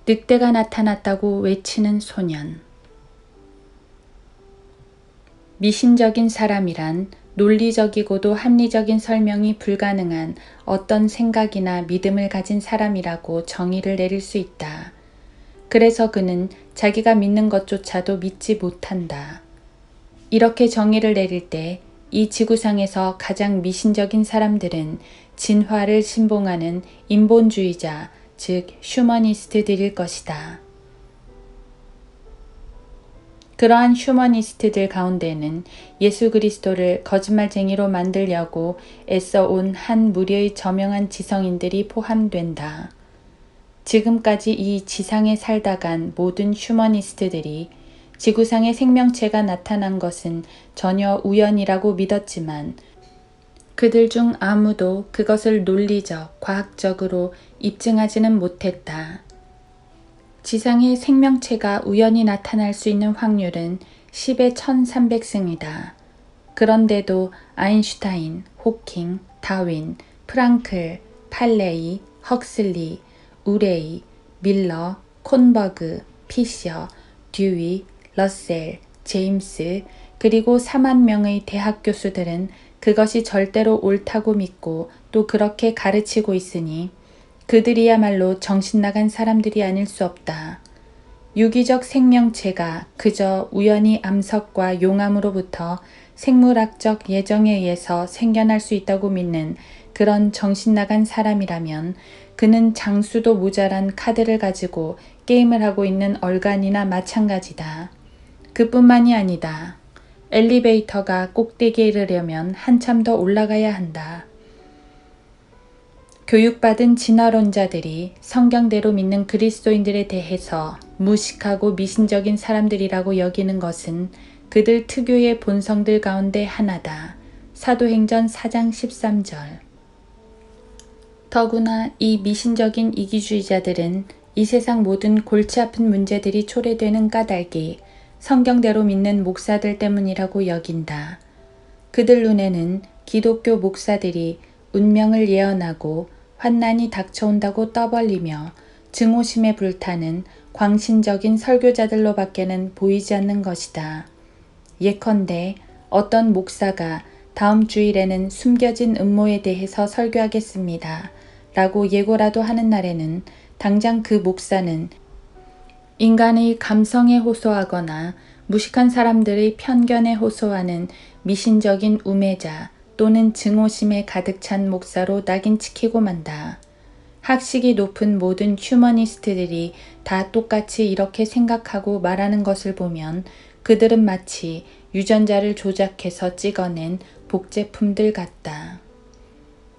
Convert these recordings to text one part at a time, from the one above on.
늑대가 나타났다고 외치는 소년. 미신적인 사람이란 논리적이고도 합리적인 설명이 불가능한 어떤 생각이나 믿음을 가진 사람이라고 정의를 내릴 수 있다. 그래서 그는 자기가 믿는 것조차도 믿지 못한다. 이렇게 정의를 내릴 때 이 지구상에서 가장 미신적인 사람들은 진화를 신봉하는 인본주의자, 즉 휴머니스트들일 것이다. 그러한 휴머니스트들 가운데는 예수 그리스도를 거짓말쟁이로 만들려고 애써온 한 무리의 저명한 지성인들이 포함된다. 지금까지 이 지상에 살다간 모든 휴머니스트들이 지구상의 생명체가 나타난 것은 전혀 우연이라고 믿었지만 그들 중 아무도 그것을 논리적, 과학적으로 입증하지는 못했다. 지상의 생명체가 우연히 나타날 수 있는 확률은 10의 1300승이다. 그런데도 아인슈타인, 호킹, 다윈, 프랑클, 팔레이, 헉슬리, 우레이, 밀러, 콘버그, 피셔, 듀이, 러셀, 제임스, 그리고 4만 명의 대학 교수들은 그것이 절대로 옳다고 믿고 또 그렇게 가르치고 있으니 그들이야말로 정신나간 사람들이 아닐 수 없다. 유기적 생명체가 그저 우연히 암석과 용암으로부터 생물학적 예정에 의해서 생겨날 수 있다고 믿는 그런 정신나간 사람이라면 그는 장수도 모자란 카드를 가지고 게임을 하고 있는 얼간이나 마찬가지다. 그뿐만이 아니다. 엘리베이터가 꼭대기에 이르려면 한참 더 올라가야 한다. 교육받은 진화론자들이 성경대로 믿는 그리스도인들에 대해서 무식하고 미신적인 사람들이라고 여기는 것은 그들 특유의 본성들 가운데 하나다. 사도행전 4장 13절. 더구나 이 미신적인 이기주의자들은 이 세상 모든 골치 아픈 문제들이 초래되는 까닭이 성경대로 믿는 목사들 때문이라고 여긴다. 그들 눈에는 기독교 목사들이 운명을 예언하고 환난이 닥쳐온다고 떠벌리며 증오심에 불타는 광신적인 설교자들로 밖에는 보이지 않는 것이다. 예컨대 어떤 목사가 다음 주일에는 숨겨진 음모에 대해서 설교하겠습니다. 라고 예고라도 하는 날에는 당장 그 목사는 인간의 감성에 호소하거나 무식한 사람들의 편견에 호소하는 미신적인 우매자 또는 증오심에 가득 찬 목사로 낙인 찍히고 만다. 학식이 높은 모든 휴머니스트들이 다 똑같이 이렇게 생각하고 말하는 것을 보면 그들은 마치 유전자를 조작해서 찍어낸 복제품들 같다.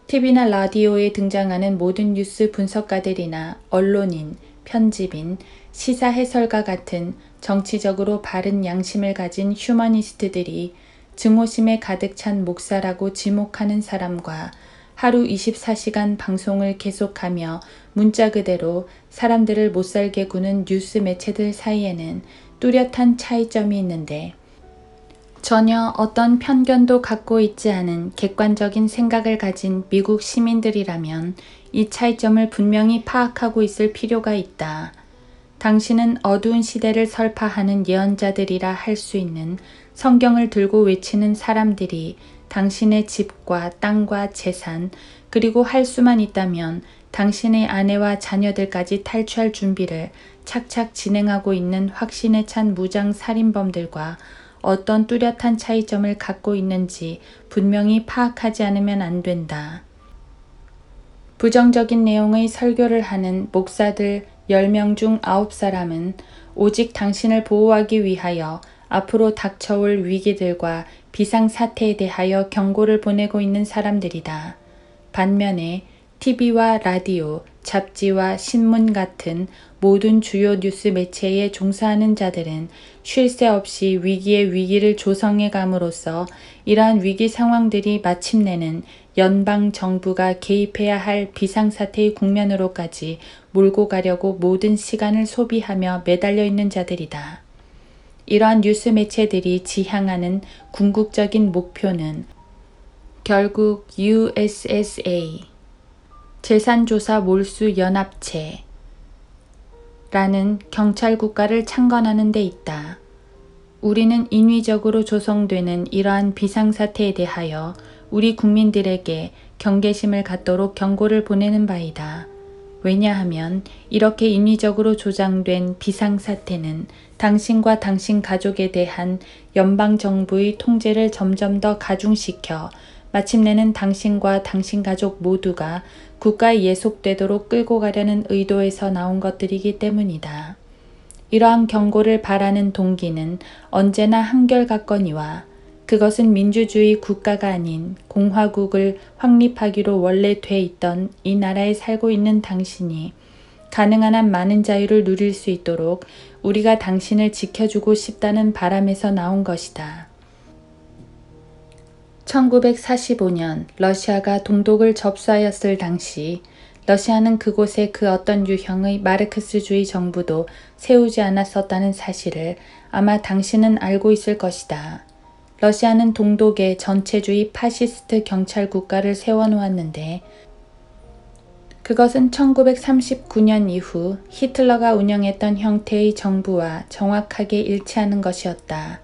TV나 라디오에 등장하는 모든 뉴스 분석가들이나 언론인, 편집인, 시사 해설가 같은 정치적으로 바른 양심을 가진 휴머니스트들이 증오심에 가득 찬 목사라고 지목하는 사람과 하루 24시간 방송을 계속하며 문자 그대로 사람들을 못살게 구는 뉴스 매체들 사이에는 뚜렷한 차이점이 있는데 전혀 어떤 편견도 갖고 있지 않은 객관적인 생각을 가진 미국 시민들이라면 이 차이점을 분명히 파악하고 있을 필요가 있다. 당신은 어두운 시대를 설파하는 예언자들이라 할 수 있는 성경을 들고 외치는 사람들이 당신의 집과 땅과 재산 그리고 할 수만 있다면 당신의 아내와 자녀들까지 탈취할 준비를 착착 진행하고 있는 확신에 찬 무장 살인범들과 어떤 뚜렷한 차이점을 갖고 있는지 분명히 파악하지 않으면 안 된다. 부정적인 내용의 설교를 하는 목사들 10명 중 9사람은 오직 당신을 보호하기 위하여 앞으로 닥쳐올 위기들과 비상사태에 대하여 경고를 보내고 있는 사람들이다. 반면에 TV와 라디오, 잡지와 신문 같은 모든 주요 뉴스 매체에 종사하는 자들은 쉴 새 없이 위기에 위기를 조성해 감으로써 이러한 위기 상황들이 마침내는 연방 정부가 개입해야 할 비상사태의 국면으로까지 몰고 가려고 모든 시간을 소비하며 매달려 있는 자들이다. 이러한 뉴스 매체들이 지향하는 궁극적인 목표는 결국 USSA, 재산조사 몰수 연합체, 라는 경찰 국가를 창건하는 데 있다. 우리는 인위적으로 조성되는 이러한 비상사태에 대하여 우리 국민들에게 경계심을 갖도록 경고를 보내는 바이다. 왜냐하면 이렇게 인위적으로 조장된 비상사태는 당신과 당신 가족에 대한 연방정부의 통제를 점점 더 가중시켜 마침내는 당신과 당신 가족 모두가 국가에 예속되도록 끌고 가려는 의도에서 나온 것들이기 때문이다. 이러한 경고를 바라는 동기는 언제나 한결같거니와 그것은 민주주의 국가가 아닌 공화국을 확립하기로 원래 돼 있던 이 나라에 살고 있는 당신이 가능한 한 많은 자유를 누릴 수 있도록 우리가 당신을 지켜주고 싶다는 바람에서 나온 것이다. 1945년 러시아가 동독을 접수하였을 당시 러시아는 그곳에 그 어떤 유형의 마르크스주의 정부도 세우지 않았었다는 사실을 아마 당신은 알고 있을 것이다. 러시아는 동독에 전체주의 파시스트 경찰 국가를 세워놓았는데 그것은 1939년 이후 히틀러가 운영했던 형태의 정부와 정확하게 일치하는 것이었다.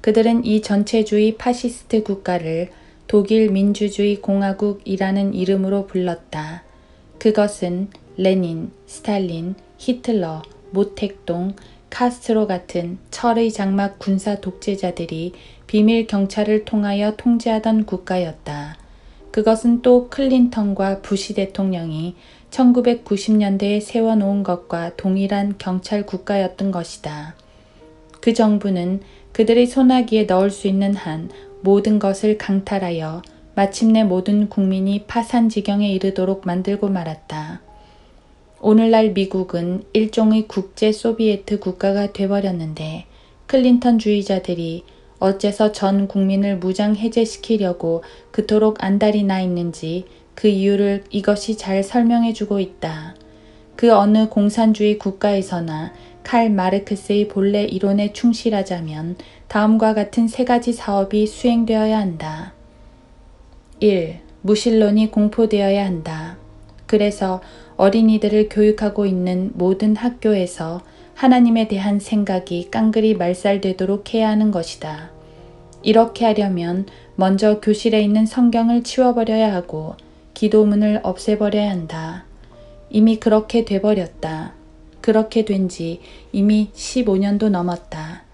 그들은 이 전체주의 파시스트 국가를 독일 민주주의 공화국이라는 이름으로 불렀다. 그것은 레닌, 스탈린, 히틀러, 모택동, 카스트로 같은 철의 장막 군사 독재자들이 비밀 경찰을 통하여 통제하던 국가였다. 그것은 또 클린턴과 부시 대통령이 1990년대에 세워놓은 것과 동일한 경찰 국가였던 것이다. 그 정부는 그들의 소나기에 넣을 수 있는 한 모든 것을 강탈하여 마침내 모든 국민이 파산 지경에 이르도록 만들고 말았다. 오늘날 미국은 일종의 국제 소비에트 국가가 돼버렸는데 클린턴주의자들이 어째서 전 국민을 무장 해제시키려고 그토록 안달이 나 있는지 그 이유를 이것이 잘 설명해주고 있다. 그 어느 공산주의 국가에서나 칼 마르크스의 본래 이론에 충실하자면 다음과 같은 세 가지 사업이 수행되어야 한다. 1. 무신론이 공포되어야 한다. 그래서 어린이들을 교육하고 있는 모든 학교에서 하나님에 대한 생각이 깡그리 말살되도록 해야 하는 것이다. 이렇게 하려면 먼저 교실에 있는 성경을 치워버려야 하고 기도문을 없애버려야 한다. 이미 그렇게 돼버렸다. 그렇게 된 지 이미 15년도 넘었다.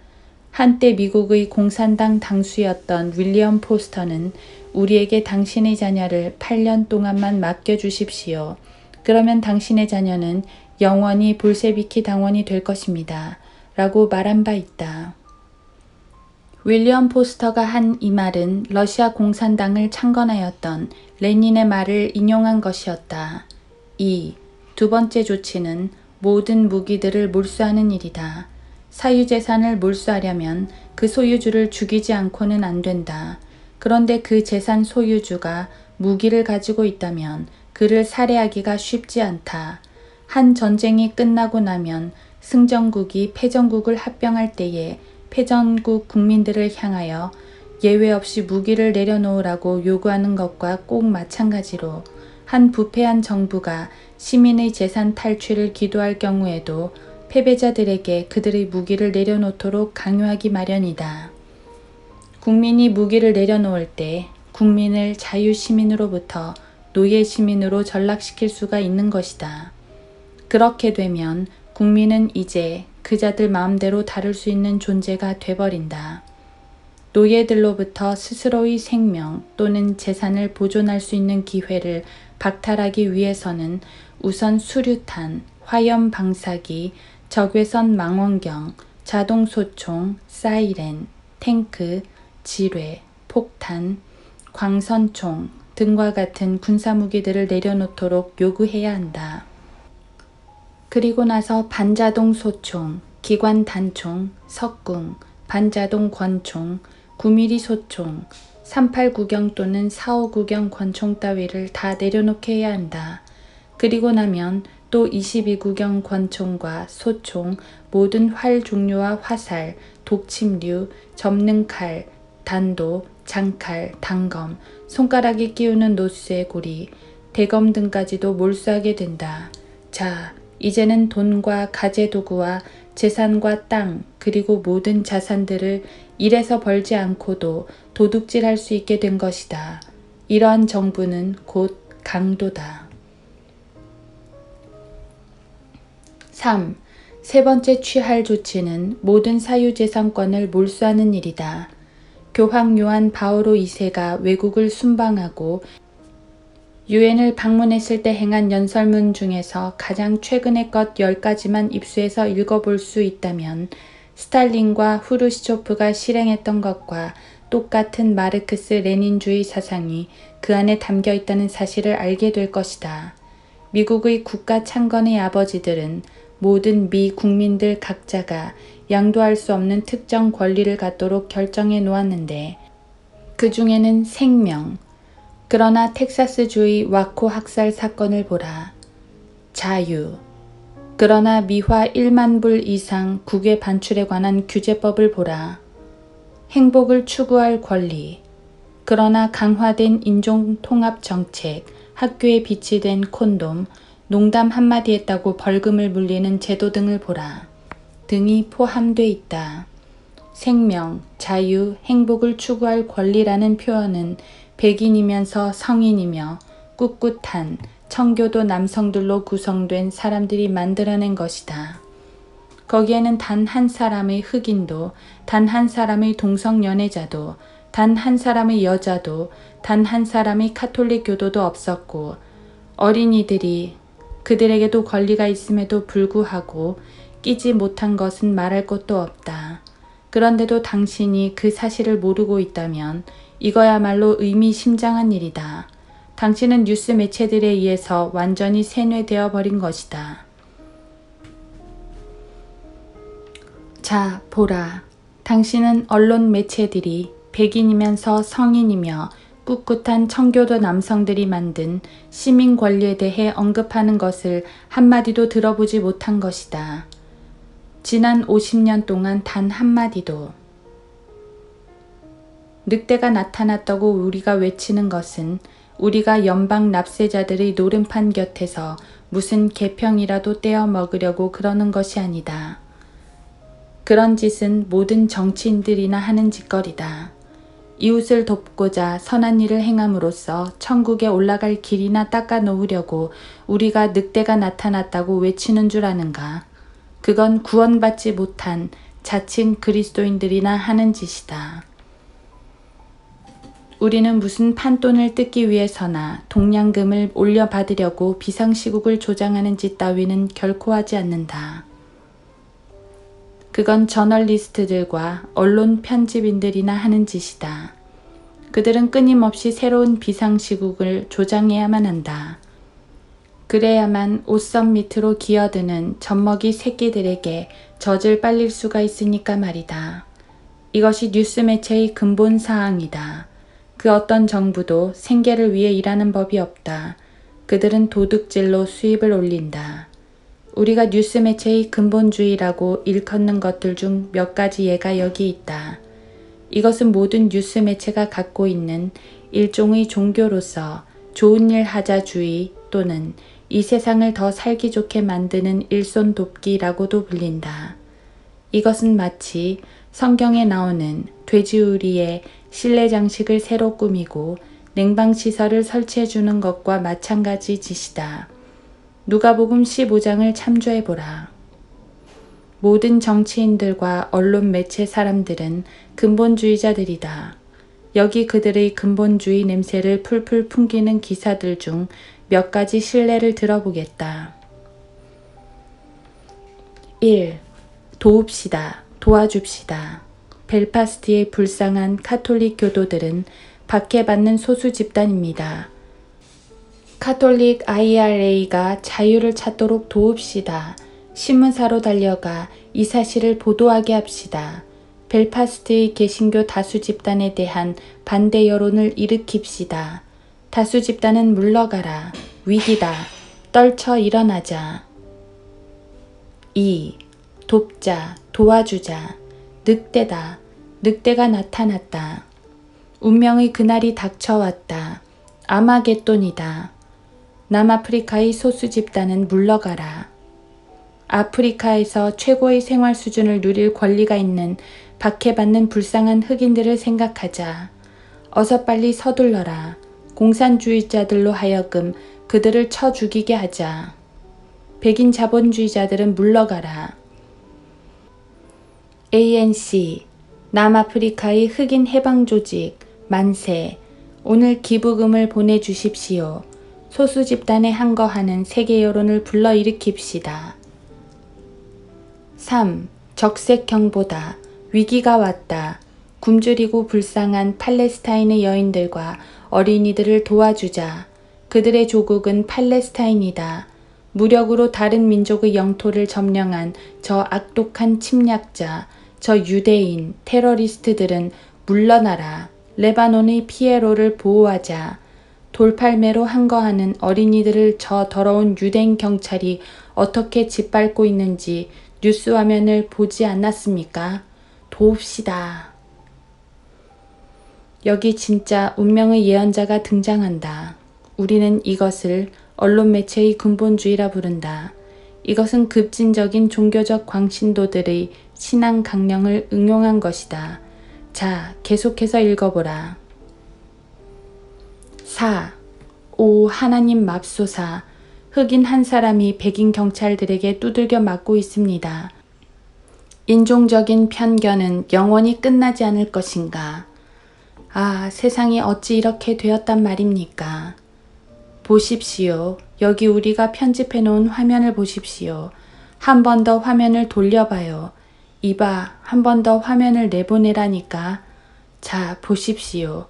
한때 미국의 공산당 당수였던 윌리엄 포스터는 우리에게 당신의 자녀를 8년 동안만 맡겨주십시오. 그러면 당신의 자녀는 영원히 볼셰비키 당원이 될 것입니다. 라고 말한 바 있다. 윌리엄 포스터가 한 이 말은 러시아 공산당을 창건하였던 레닌의 말을 인용한 것이었다. 2. 두 번째 조치는 모든 무기들을 몰수하는 일이다. 사유재산을 몰수하려면 그 소유주를 죽이지 않고는 안 된다. 그런데 그 재산 소유주가 무기를 가지고 있다면 그를 살해하기가 쉽지 않다. 한 전쟁이 끝나고 나면 승전국이 패전국을 합병할 때에 패전국 국민들을 향하여 예외 없이 무기를 내려놓으라고 요구하는 것과 꼭 마찬가지로 한 부패한 정부가 시민의 재산 탈취를 기도할 경우에도 패배자들에게 그들의 무기를 내려놓도록 강요하기 마련이다. 국민이 무기를 내려놓을 때 국민을 자유시민으로부터 노예시민으로 전락시킬 수가 있는 것이다. 그렇게 되면 국민은 이제 그자들 마음대로 다룰 수 있는 존재가 돼버린다. 노예들로부터 스스로의 생명 또는 재산을 보존할 수 있는 기회를 박탈하기 위해서는 우선 수류탄, 화염 방사기, 적외선 망원경, 자동소총, 사이렌, 탱크, 지뢰, 폭탄, 광선총 등과 같은 군사무기들을 내려놓도록 요구해야 한다. 그리고 나서 반자동 소총, 기관 단총, 석궁, 반자동 권총, 9mm 소총, 389경 또는 459경 권총 따위를 다 내려놓게 해야 한다. 그리고 나면 또 22구경 권총과 소총, 모든 활 종류와 화살, 독침류, 접는칼, 단도, 장칼, 단검, 손가락에 끼우는 노쇠 고리, 대검 등까지도 몰수하게 된다. 자, 이제는 돈과 가재도구와 재산과 땅 그리고 모든 자산들을 일해서 벌지 않고도 도둑질할 수 있게 된 것이다. 이러한 정부는 곧 강도다. 3. 세 번째 취할 조치는 모든 사유재산권을 몰수하는 일이다. 교황 요한 바오로 2세가 외국을 순방하고 유엔을 방문했을 때 행한 연설문 중에서 가장 최근의 것 10가지만 입수해서 읽어볼 수 있다면 스탈린과 후르시초프가 실행했던 것과 똑같은 마르크스 레닌주의 사상이 그 안에 담겨 있다는 사실을 알게 될 것이다. 미국의 국가 창건의 아버지들은 모든 미 국민들 각자가 양도할 수 없는 특정 권리를 갖도록 결정해 놓았는데 그 중에는 생명, 그러나 텍사스주의 와코 학살 사건을 보라. 자유, 그러나 미화 1만 불 이상 국외 반출에 관한 규제법을 보라. 행복을 추구할 권리, 그러나 강화된 인종통합정책, 학교에 비치된 콘돔, 농담 한마디 했다고 벌금을 물리는 제도 등을 보라. 등이 포함돼 있다. 생명, 자유, 행복을 추구할 권리라는 표현은 백인이면서 성인이며 꿋꿋한 청교도 남성들로 구성된 사람들이 만들어낸 것이다. 거기에는 단 한 사람의 흑인도, 단 한 사람의 동성연애자도, 단 한 사람의 여자도, 단 한 사람의 카톨릭 교도도 없었고 어린이들이 그들에게도 권리가 있음에도 불구하고 끼지 못한 것은 말할 것도 없다. 그런데도 당신이 그 사실을 모르고 있다면 이거야말로 의미심장한 일이다. 당신은 뉴스 매체들에 의해서 완전히 세뇌되어 버린 것이다. 자, 보라. 당신은 언론 매체들이 백인이면서 성인이며 꿋꿋한 청교도 남성들이 만든 시민 권리에 대해 언급하는 것을 한마디도 들어보지 못한 것이다. 지난 50년 동안 단 한마디도. 늑대가 나타났다고 우리가 외치는 것은 우리가 연방 납세자들의 노름판 곁에서 무슨 개평이라도 떼어 먹으려고 그러는 것이 아니다. 그런 짓은 모든 정치인들이나 하는 짓거리다. 이웃을 돕고자 선한 일을 행함으로써 천국에 올라갈 길이나 닦아 놓으려고 우리가 늑대가 나타났다고 외치는 줄 아는가? 그건 구원받지 못한 자칭 그리스도인들이나 하는 짓이다. 우리는 무슨 판돈을 뜯기 위해서나 동양금을 올려받으려고 비상시국을 조장하는 짓 따위는 결코 하지 않는다. 그건 저널리스트들과 언론 편집인들이나 하는 짓이다. 그들은 끊임없이 새로운 비상시국을 조장해야만 한다. 그래야만 옷선 밑으로 기어드는 젖먹이 새끼들에게 젖을 빨릴 수가 있으니까 말이다. 이것이 뉴스 매체의 근본 사항이다. 그 어떤 정부도 생계를 위해 일하는 법이 없다. 그들은 도둑질로 수입을 올린다. 우리가 뉴스 매체의 근본주의라고 일컫는 것들 중 몇 가지 예가 여기 있다. 이것은 모든 뉴스 매체가 갖고 있는 일종의 종교로서 좋은 일 하자주의 또는 이 세상을 더 살기 좋게 만드는 일손 돕기라고도 불린다. 이것은 마치 성경에 나오는 돼지우리의 실내 장식을 새로 꾸미고 냉방시설을 설치해주는 것과 마찬가지 짓이다. 누가복음 15장을 참조해보라. 모든 정치인들과 언론 매체 사람들은 근본주의자들이다. 여기 그들의 근본주의 냄새를 풀풀 풍기는 기사들 중 몇 가지 실례를 들어보겠다. 1. 도웁시다. 도와줍시다. 벨파스트의 불쌍한 카톨릭 교도들은 박해받는 소수 집단입니다. 카톨릭 IRA가 자유를 찾도록 도웁시다. 신문사로 달려가 이 사실을 보도하게 합시다. 벨파스트의 개신교 다수 집단에 대한 반대 여론을 일으킵시다. 다수 집단은 물러가라. 위기다. 떨쳐 일어나자. 2. 돕자. 도와주자. 늑대다. 늑대가 나타났다. 운명의 그날이 닥쳐왔다. 아마겟돈이다. 남아프리카의 소수 집단은 물러가라. 아프리카에서 최고의 생활 수준을 누릴 권리가 있는 박해받는 불쌍한 흑인들을 생각하자. 어서 빨리 서둘러라. 공산주의자들로 하여금 그들을 쳐 죽이게 하자. 백인 자본주의자들은 물러가라. ANC, 남아프리카의 흑인 해방조직, 만세. 오늘 기부금을 보내주십시오. 소수 집단에 항거하는 세계 여론을 불러일으킵시다. 3. 적색경보다. 위기가 왔다. 굶주리고 불쌍한 팔레스타인의 여인들과 어린이들을 도와주자. 그들의 조국은 팔레스타인이다. 무력으로 다른 민족의 영토를 점령한 저 악독한 침략자, 저 유대인, 테러리스트들은 물러나라. 레바논의 피에로를 보호하자. 돌팔매로 항거하는 어린이들을 저 더러운 유대인 경찰이 어떻게 짓밟고 있는지 뉴스 화면을 보지 않았습니까? 도웁시다. 여기 진짜 운명의 예언자가 등장한다. 우리는 이것을 언론 매체의 근본주의라 부른다. 이것은 급진적인 종교적 광신도들의 신앙 강령을 응용한 것이다. 자, 계속해서 읽어보라. 4. 오 하나님 맙소사. 흑인 한 사람이 백인 경찰들에게 두들겨 맞고 있습니다. 인종적인 편견은 영원히 끝나지 않을 것인가? 아, 세상이 어찌 이렇게 되었단 말입니까? 보십시오. 여기 우리가 편집해 놓은 화면을 보십시오. 한 번 더 화면을 돌려봐요. 이봐, 한 번 더 화면을 내보내라니까. 자, 보십시오.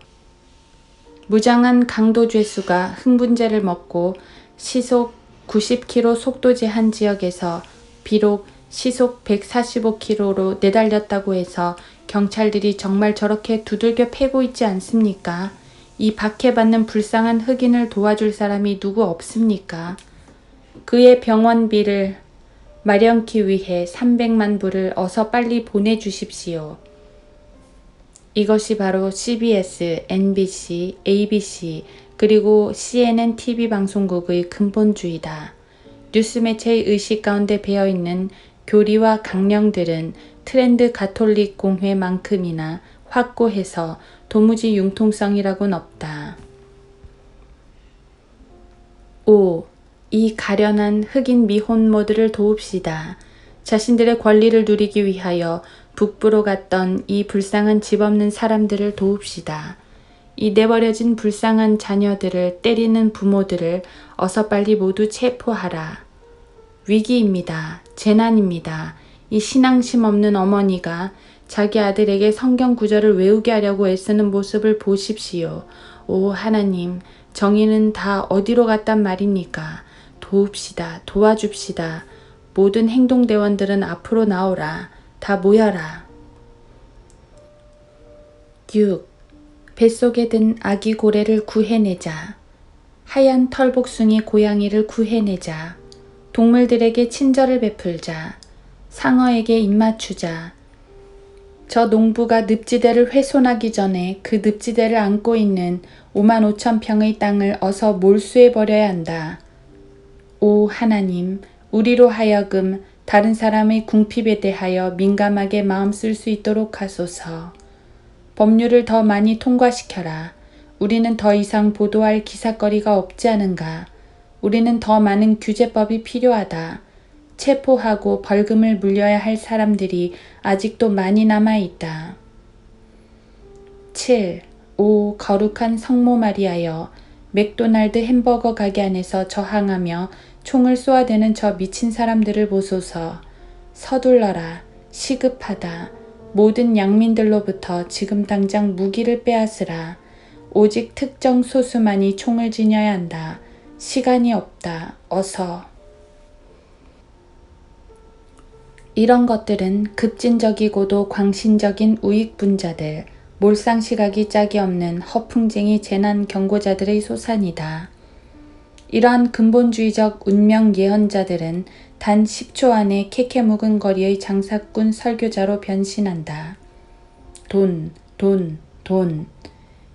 무장한 강도죄수가 흥분제를 먹고 시속 90km 속도 제한 지역에서 비록 시속 145km로 내달렸다고 해서 경찰들이 정말 저렇게 두들겨 패고 있지 않습니까? 이 박해받는 불쌍한 흑인을 도와줄 사람이 누구 없습니까? 그의 병원비를 마련키 위해 300만 불을 어서 빨리 보내주십시오. 이것이 바로 CBS, NBC, ABC 그리고 CNN TV 방송국의 근본주의다. 뉴스 매체의 의식 가운데 배어있는 교리와 강령들은 트렌드 가톨릭 공회만큼이나 확고해서 도무지 융통성이라고는 없다. 5. 이 가련한 흑인 미혼모들을 도웁시다. 자신들의 권리를 누리기 위하여 북부로 갔던 이 불쌍한 집 없는 사람들을 도웁시다. 이 내버려진 불쌍한 자녀들을 때리는 부모들을 어서 빨리 모두 체포하라. 위기입니다. 재난입니다. 이 신앙심 없는 어머니가 자기 아들에게 성경 구절을 외우게 하려고 애쓰는 모습을 보십시오. 오 하나님, 정의는 다 어디로 갔단 말입니까? 도웁시다. 도와줍시다. 모든 행동대원들은 앞으로 나오라. 다 모여라. 6. 뱃속에 든 아기 고래를 구해내자. 하얀 털복숭이 고양이를 구해내자. 동물들에게 친절을 베풀자. 상어에게 입맞추자. 저 농부가 늪지대를 훼손하기 전에 그 늪지대를 안고 있는 5만 5천 평의 땅을 어서 몰수해버려야 한다. 오 하나님, 우리로 하여금 다른 사람의 궁핍에 대하여 민감하게 마음 쓸 수 있도록 하소서. 법률을 더 많이 통과시켜라. 우리는 더 이상 보도할 기사거리가 없지 않은가. 우리는 더 많은 규제법이 필요하다. 체포하고 벌금을 물려야 할 사람들이 아직도 많이 남아있다. 7. 오 거룩한 성모 마리아여, 맥도날드 햄버거 가게 안에서 저항하며 총을 쏘아대는 저 미친 사람들을 보소서. 서둘러라. 시급하다. 모든 양민들로부터 지금 당장 무기를 빼앗으라. 오직 특정 소수만이 총을 지녀야 한다. 시간이 없다. 어서. 이런 것들은 급진적이고도 광신적인 우익분자들, 몰상식하기 짝이 없는 허풍쟁이 재난 경고자들의 소산이다. 이러한 근본주의적 운명 예언자들은 단 10초 안에 캐캐묵은거리의 장사꾼 설교자로 변신한다. 돈, 돈, 돈.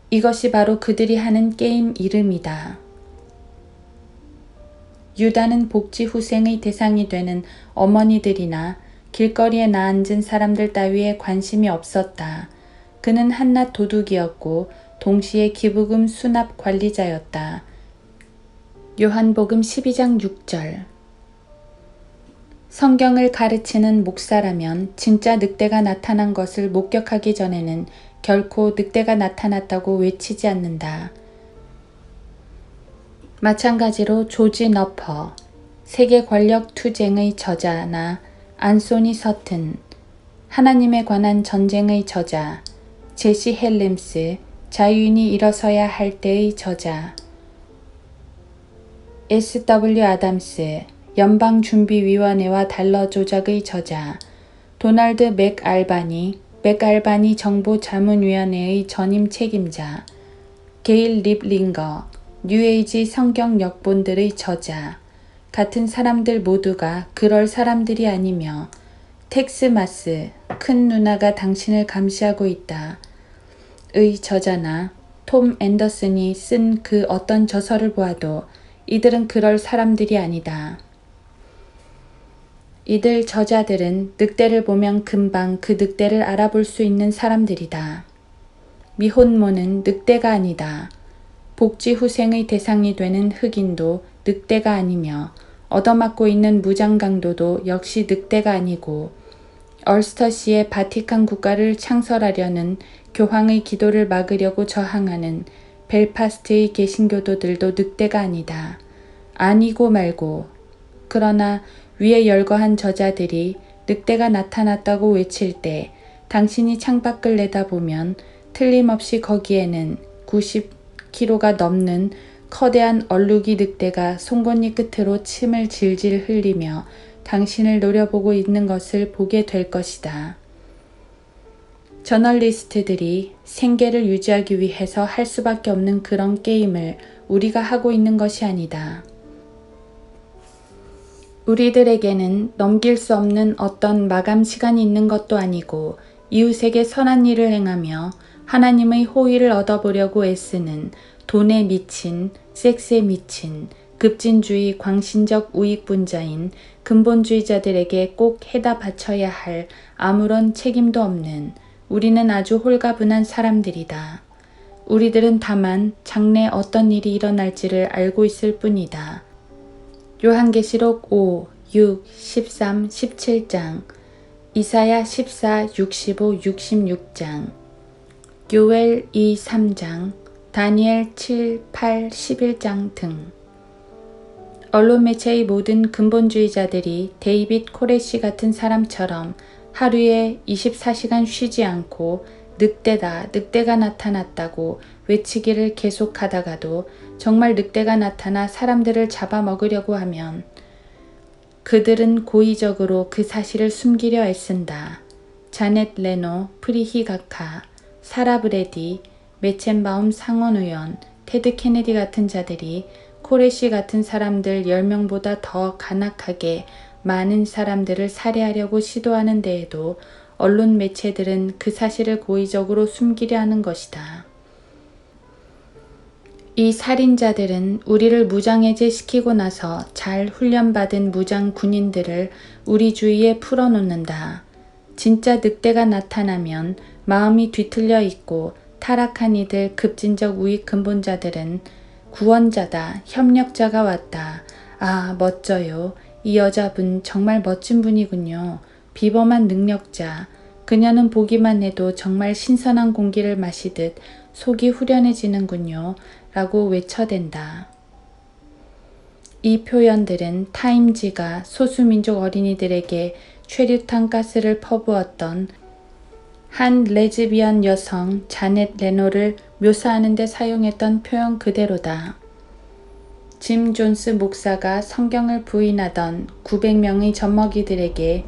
이것이 바로 그들이 하는 게임 이름이다. 유다는 복지 후생의 대상이 되는 어머니들이나 길거리에 나앉은 사람들 따위에 관심이 없었다. 그는 한낱 도둑이었고 동시에 기부금 수납 관리자였다. 요한복음 12장 6절. 성경을 가르치는 목사라면 진짜 늑대가 나타난 것을 목격하기 전에는 결코 늑대가 나타났다고 외치지 않는다. 마찬가지로 조지 너퍼, 세계 권력 투쟁의 저자나 안소니 서튼, 하나님에 관한 전쟁의 저자, 제시 헬림스, 자유인이 일어서야 할 때의 저자, S.W. 아담스, 연방준비위원회와 달러 조작의 저자, 도널드 맥알바니 정보자문위원회의 전임 책임자, 게일 립링거, 뉴에이지 성경 역본들의 저자 같은 사람들 모두가 그럴 사람들이 아니며 텍스마스, 큰 누나가 당신을 감시하고 있다. 의 저자나 톰 앤더슨이 쓴 그 어떤 저서를 보아도 이들은 그럴 사람들이 아니다. 이들 저자들은 늑대를 보면 금방 그 늑대를 알아볼 수 있는 사람들이다. 미혼모는 늑대가 아니다. 복지 후생의 대상이 되는 흑인도 늑대가 아니며 얻어맞고 있는 무장강도도 역시 늑대가 아니고 얼스터시의 바티칸 국가를 창설하려는 교황의 기도를 막으려고 저항하는 벨파스트의 개신교도들도 늑대가 아니다. 아니고 말고. 그러나 위에 열거한 저자들이 늑대가 나타났다고 외칠 때 당신이 창밖을 내다보면 틀림없이 거기에는 90kg가 넘는 커다란 얼룩이 늑대가 송곳니 끝으로 침을 질질 흘리며 당신을 노려보고 있는 것을 보게 될 것이다. 저널리스트들이 생계를 유지하기 위해서 할 수밖에 없는 그런 게임을 우리가 하고 있는 것이 아니다. 우리들에게는 넘길 수 없는 어떤 마감 시간이 있는 것도 아니고 이웃에게 선한 일을 행하며 하나님의 호의를 얻어보려고 애쓰는 돈에 미친, 섹스에 미친, 급진주의 광신적 우익분자인 근본주의자들에게 꼭 해다 바쳐야 할 아무런 책임도 없는 우리는 아주 홀가분한 사람들이다. 우리들은 다만 장래 어떤 일이 일어날지를 알고 있을 뿐이다. 요한계시록 5, 6, 13, 17장, 이사야 14, 65, 66장, 요엘 2, 3장, 다니엘 7, 8, 11장 등. 언론 매체의 모든 근본주의자들이 데이빗 코레시 같은 사람처럼 하루에 24시간 쉬지 않고 늑대가 나타났다고 외치기를 계속하다가도 정말 늑대가 나타나 사람들을 잡아먹으려고 하면 그들은 고의적으로 그 사실을 숨기려 애쓴다. 자넷 레노, 프리히 가카, 사라 브레디, 메첸바움 상원의원, 테드 케네디 같은 자들이 코레시 같은 사람들 10명보다 더 간악하게 많은 사람들을 살해하려고 시도하는 데에도 언론 매체들은 그 사실을 고의적으로 숨기려 하는 것이다. 이 살인자들은 우리를 무장해제시키고 나서 잘 훈련받은 무장 군인들을 우리 주위에 풀어놓는다. 진짜 늑대가 나타나면 마음이 뒤틀려 있고 타락한 이들 급진적 우익 근본자들은 구원자다, 협력자가 왔다. 아, 멋져요. 이 여자분 정말 멋진 분이군요. 비범한 능력자. 그녀는 보기만 해도 정말 신선한 공기를 마시듯 속이 후련해지는군요. 라고 외쳐댄다. 이 표현들은 타임지가 소수민족 어린이들에게 최루탄 가스를 퍼부었던 한 레즈비언 여성 자넷 레노를 묘사하는 데 사용했던 표현 그대로다. 짐 존스 목사가 성경을 부인하던 900명의 젖먹이들에게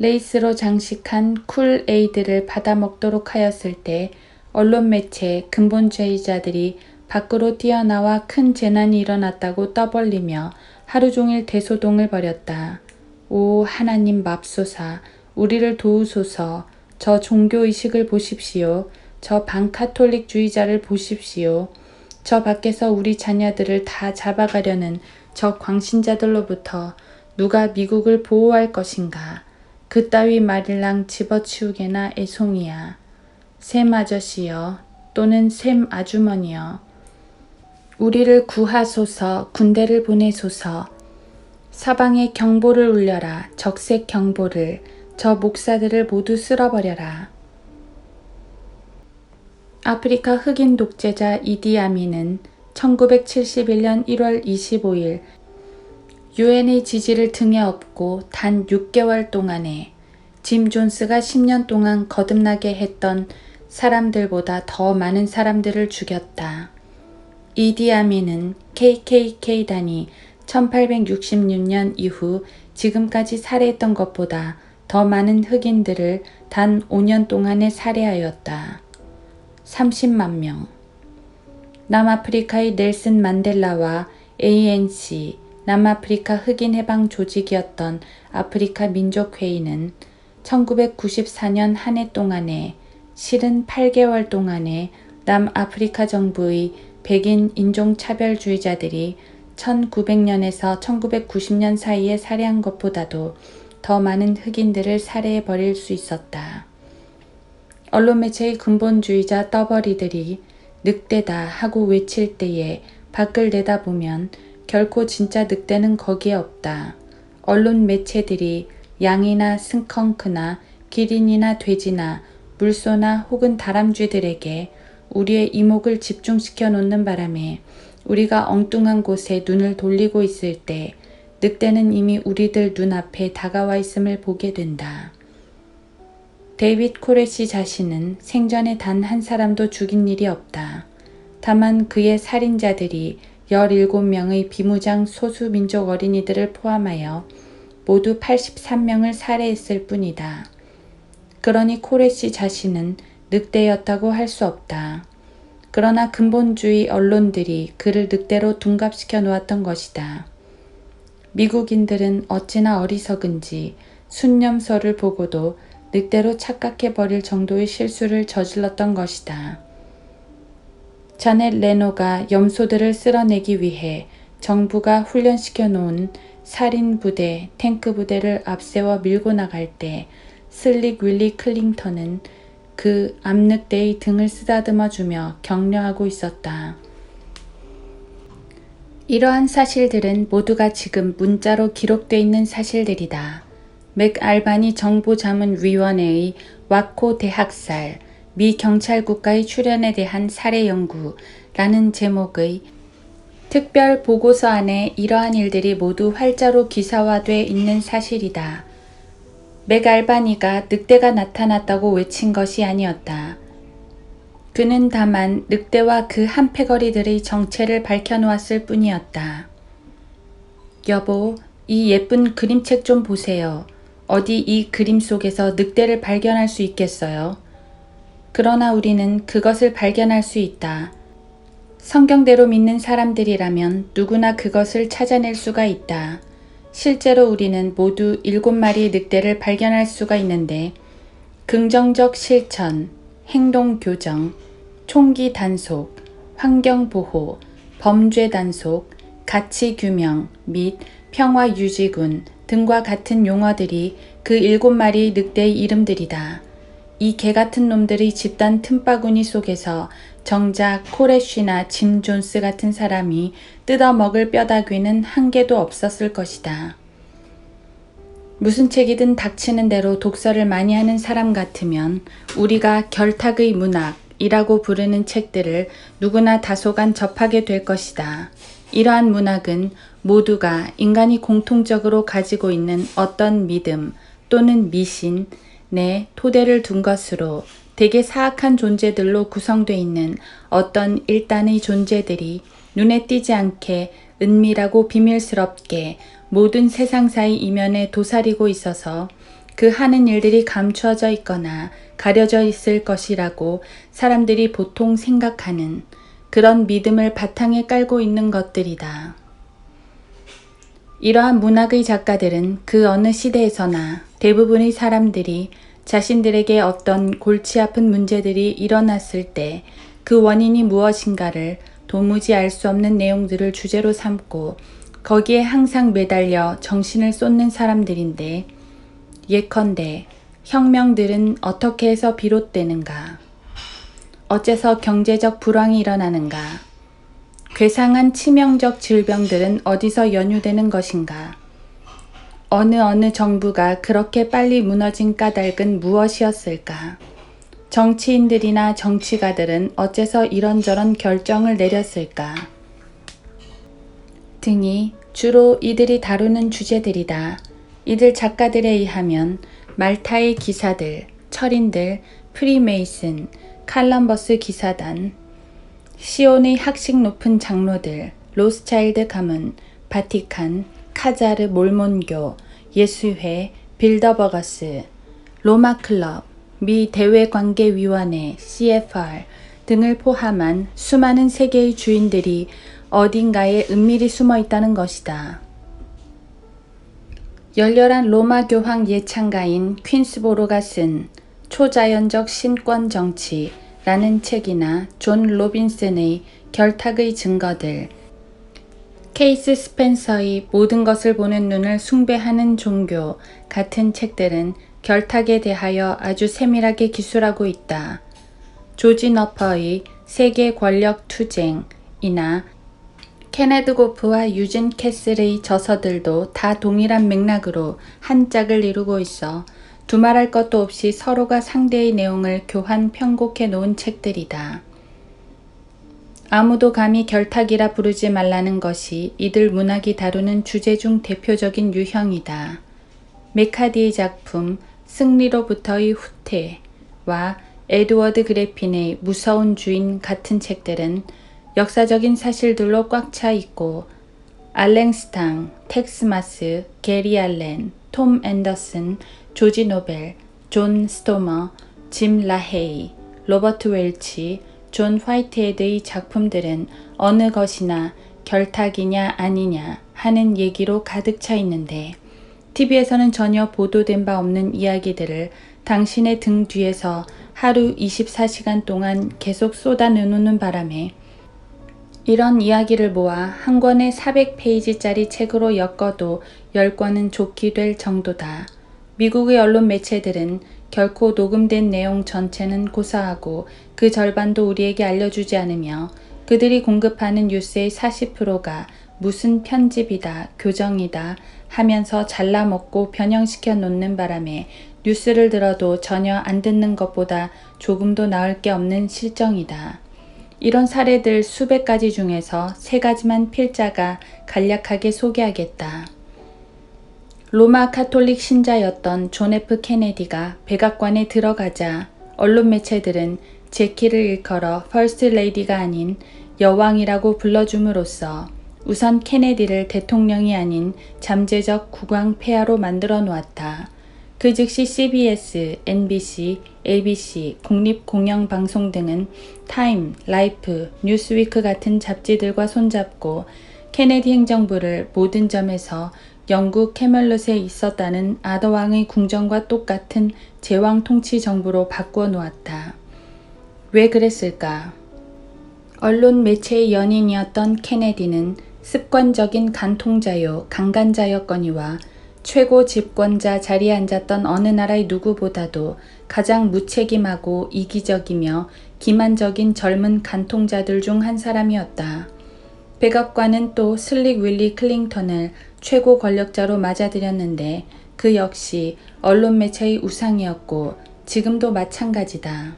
레이스로 장식한 쿨에이드를 받아먹도록 하였을 때 언론 매체 근본주의자들이 밖으로 뛰어나와 큰 재난이 일어났다고 떠벌리며 하루 종일 대소동을 벌였다. 오 하나님 맙소사, 우리를 도우소서. 저 종교의식을 보십시오. 저 반카톨릭주의자를 보십시오. 저 밖에서 우리 자녀들을 다 잡아가려는 저 광신자들로부터 누가 미국을 보호할 것인가. 그따위 말일랑 집어치우게나 애송이야. 샘 아저씨여 또는 샘 아주머니여. 우리를 구하소서. 군대를 보내소서. 사방에 경보를 울려라. 적색 경보를. 저 목사들을 모두 쓸어버려라. 아프리카 흑인 독재자 이디 아민은 1971년 1월 25일 유엔의 지지를 등에 업고 단 6개월 동안에 짐 존스가 10년 동안 거듭나게 했던 사람들보다 더 많은 사람들을 죽였다. 이디 아민은 KKK단이 1866년 이후 지금까지 살해했던 것보다 더 많은 흑인들을 단 5년 동안에 살해하였다. 30만 명. 남아프리카의 넬슨 만델라와 ANC, 남아프리카 흑인 해방 조직이었던 아프리카 민족회의는 1994년 한 해 동안에 실은 8개월 동안에 남아프리카 정부의 백인 인종차별주의자들이 1900년에서 1990년 사이에 살해한 것보다도 더 많은 흑인들을 살해해버릴 수 있었다. 언론 매체의 근본주의자 떠벌이들이 늑대다 하고 외칠 때에 밖을 내다보면 결코 진짜 늑대는 거기에 없다. 언론 매체들이 양이나 스컹크나 기린이나 돼지나 물소나 혹은 다람쥐들에게 우리의 이목을 집중시켜 놓는 바람에 우리가 엉뚱한 곳에 눈을 돌리고 있을 때 늑대는 이미 우리들 눈앞에 다가와 있음을 보게 된다. 데이빗 코레시 자신은 생전에 단 한 사람도 죽인 일이 없다. 다만 그의 살인자들이 17명의 비무장 소수민족 어린이들을 포함하여 모두 83명을 살해했을 뿐이다. 그러니 코레시 자신은 늑대였다고 할 수 없다. 그러나 근본주의 언론들이 그를 늑대로 둔갑시켜 놓았던 것이다. 미국인들은 어찌나 어리석은지 순념서를 보고도 늑대로 착각해버릴 정도의 실수를 저질렀던 것이다. 자넷 레노가 염소들을 쓸어내기 위해 정부가 훈련시켜 놓은 살인부대, 탱크부대를 앞세워 밀고 나갈 때 슬릭 윌리 클링턴은 그 암늑대의 등을 쓰다듬어주며 격려하고 있었다. 이러한 사실들은 모두가 지금 문자로 기록되어 있는 사실들이다. 맥알바니 정보자문위원회의 와코 대학살, 미 경찰 국가의 출연에 대한 사례 연구라는 제목의 특별 보고서 안에 이러한 일들이 모두 활자로 기사화돼 있는 사실이다. 맥알바니가 늑대가 나타났다고 외친 것이 아니었다. 그는 다만 늑대와 그 한패거리들의 정체를 밝혀놓았을 뿐이었다. 여보, 이 예쁜 그림책 좀 보세요. 어디 이 그림 속에서 늑대를 발견할 수 있겠어요? 그러나 우리는 그것을 발견할 수 있다. 성경대로 믿는 사람들이라면 누구나 그것을 찾아낼 수가 있다. 실제로 우리는 모두 7마리의 늑대를 발견할 수가 있는데 긍정적 실천, 행동 교정, 총기 단속, 환경보호, 범죄 단속, 가치 규명 및 평화 유지군 등과 같은 용어들이 그 7마리의 늑대의 이름들이다. 이 개같은 놈들의 집단 틈바구니 속에서 정작 코레쉬나 짐 존스 같은 사람이 뜯어먹을 뼈다귀는 한 개도 없었을 것이다. 무슨 책이든 닥치는 대로 독서를 많이 하는 사람 같으면 우리가 결탁의 문학이라고 부르는 책들을 누구나 다소간 접하게 될 것이다. 이러한 문학은 모두가 인간이 공통적으로 가지고 있는 어떤 믿음 또는 미신, 내 토대를 둔 것으로 되게 사악한 존재들로 구성되어 있는 어떤 일단의 존재들이 눈에 띄지 않게 은밀하고 비밀스럽게 모든 세상사의 이면에 도사리고 있어서 그 하는 일들이 감추어져 있거나 가려져 있을 것이라고 사람들이 보통 생각하는 그런 믿음을 바탕에 깔고 있는 것들이다. 이러한 문학의 작가들은 그 어느 시대에서나 대부분의 사람들이 자신들에게 어떤 골치 아픈 문제들이 일어났을 때 그 원인이 무엇인가를 도무지 알 수 없는 내용들을 주제로 삼고 거기에 항상 매달려 정신을 쏟는 사람들인데 예컨대 혁명들은 어떻게 해서 비롯되는가? 어째서 경제적 불황이 일어나는가? 괴상한 치명적 질병들은 어디서 연유되는 것인가? 어느 정부가 그렇게 빨리 무너진 까닭은 무엇이었을까? 정치인들이나 정치가들은 어째서 이런저런 결정을 내렸을까? 등이 주로 이들이 다루는 주제들이다. 이들 작가들에 의하면 말타의 기사들, 철인들, 프리메이슨, 칼럼버스 기사단, 시온의 학식 높은 장로들, 로스차일드 가문, 바티칸, 카자르 몰몬교, 예수회, 빌더버거스, 로마클럽, 미 대외관계위원회, CFR 등을 포함한 수많은 세계의 주인들이 어딘가에 은밀히 숨어 있다는 것이다. 열렬한 로마 교황 예찬가인 퀸스보로가 쓴 초자연적 신권 정치라는 책이나 존 로빈슨의 결탁의 증거들, 케이스 스펜서의 모든 것을 보는 눈을 숭배하는 종교 같은 책들은 결탁에 대하여 아주 세밀하게 기술하고 있다. 조지 너퍼의 세계 권력 투쟁이나 케네드 고프와 유진 캐슬의 저서들도 다 동일한 맥락으로 한 짝을 이루고 있어 두말할 것도 없이 서로가 상대의 내용을 교환 편곡해 놓은 책들이다. 아무도 감히 결탁이라 부르지 말라는 것이 이들 문학이 다루는 주제 중 대표적인 유형이다. 메카디의 작품 승리로부터의 후퇴와 에드워드 그래핀의 무서운 주인 같은 책들은 역사적인 사실들로 꽉 차 있고 알랭스탕, 텍스마스, 게리 알렌, 톰 앤더슨, 조지 노벨, 존 스토머, 짐 라헤이, 로버트 웰치, 존 화이트헤드의 작품들은 어느 것이나 결탁이냐 아니냐 하는 얘기로 가득 차 있는데 TV에서는 전혀 보도된 바 없는 이야기들을 당신의 등 뒤에서 하루 24시간 동안 계속 쏟아내놓는 바람에 이런 이야기를 모아 한 권의 400페이지짜리 책으로 엮어도 10권은 좋게 될 정도다. 미국의 언론 매체들은 결코 녹음된 내용 전체는 고사하고 그 절반도 우리에게 알려주지 않으며 그들이 공급하는 뉴스의 40%가 무슨 편집이다, 교정이다 하면서 잘라먹고 변형시켜 놓는 바람에 뉴스를 들어도 전혀 안 듣는 것보다 조금도 나을 게 없는 실정이다. 이런 사례들 수백 가지 중에서 3가지만 필자가 간략하게 소개하겠다. 로마 카톨릭 신자였던 존 F 케네디가 백악관에 들어가자 언론 매체들은 제키를 일컬어 퍼스트 레이디가 아닌 여왕이라고 불러줌으로써 우선 케네디를 대통령이 아닌 잠재적 국왕 폐하로 만들어 놓았다. 그 즉시 CBS, NBC, ABC, 국립공영방송 등은 타임, 라이프, 뉴스위크 같은 잡지들과 손잡고 케네디 행정부를 모든 점에서 영국 캐멀롯에 있었다는 아더왕의 궁정과 똑같은 제왕 통치 정부로 바꾸어 놓았다. 왜 그랬을까? 언론 매체의 연인이었던 케네디는 습관적인 간통자요 강간자였거니와 최고 집권자 자리에 앉았던 어느 나라의 누구보다도 가장 무책임하고 이기적이며 기만적인 젊은 간통자들 중 한 사람이었다. 백악관은 또 슬릭 윌리 클링턴을 최고 권력자로 맞아들였는데 그 역시 언론 매체의 우상이었고 지금도 마찬가지다.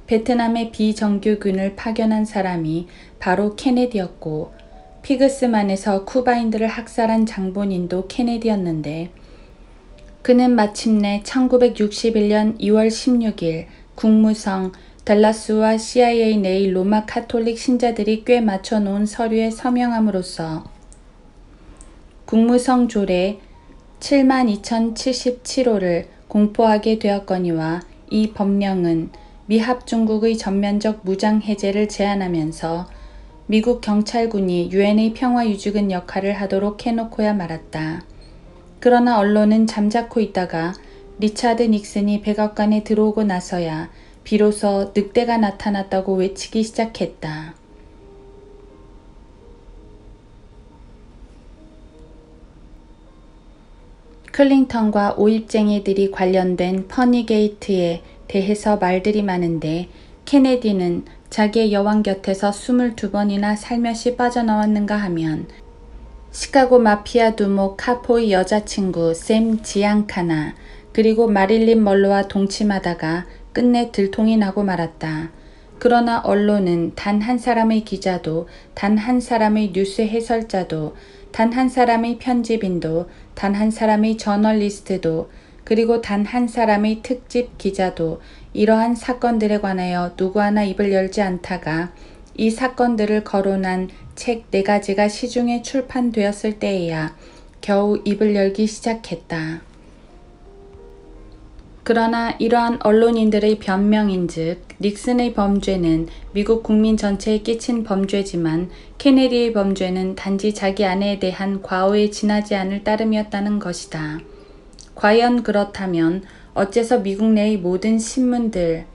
베트남의 비정규군을 파견한 사람이 바로 케네디였고 피그스만에서 쿠바인들을 학살한 장본인도 케네디였는데 그는 마침내 1961년 2월 16일 국무성 달라스와 CIA 내의 로마 카톨릭 신자들이 꽤 맞춰놓은 서류에 서명함으로써 국무성 조례 72,077호를 공포하게 되었거니와 이 법령은 미합 중국의 전면적 무장 해제를 제안하면서 미국 경찰군이 유엔의 평화유지군 역할을 하도록 해놓고야 말았다. 그러나 언론은 잠자코 있다가 리차드 닉슨이 백악관에 들어오고 나서야 비로소 늑대가 나타났다고 외치기 시작했다. 클린턴과 오입쟁이들이 관련된 퍼니게이트에 대해서 말들이 많은데 케네디는 자기의 여왕 곁에서 22번이나 살며시 빠져나왔는가 하면 시카고 마피아 두목 카포의 여자친구 샘 지앙카나 그리고 마릴린 먼로와 동침하다가 끝내 들통이 나고 말았다. 그러나 언론은 단 한 사람의 기자도, 단 한 사람의 뉴스 해설자도, 단 한 사람의 편집인도, 단 한 사람의 저널리스트도, 그리고 단 한 사람의 특집 기자도 이러한 사건들에 관하여 누구 하나 입을 열지 않다가 이 사건들을 거론한 책 4가지가 시중에 출판되었을 때에야 겨우 입을 열기 시작했다. 그러나 이러한 언론인들의 변명인즉 닉슨의 범죄는 미국 국민 전체에 끼친 범죄지만 케네디의 범죄는 단지 자기 아내에 대한 과오에 지나지 않을 따름이었다는 것이다. 과연 그렇다면 어째서 미국 내의 모든 신문들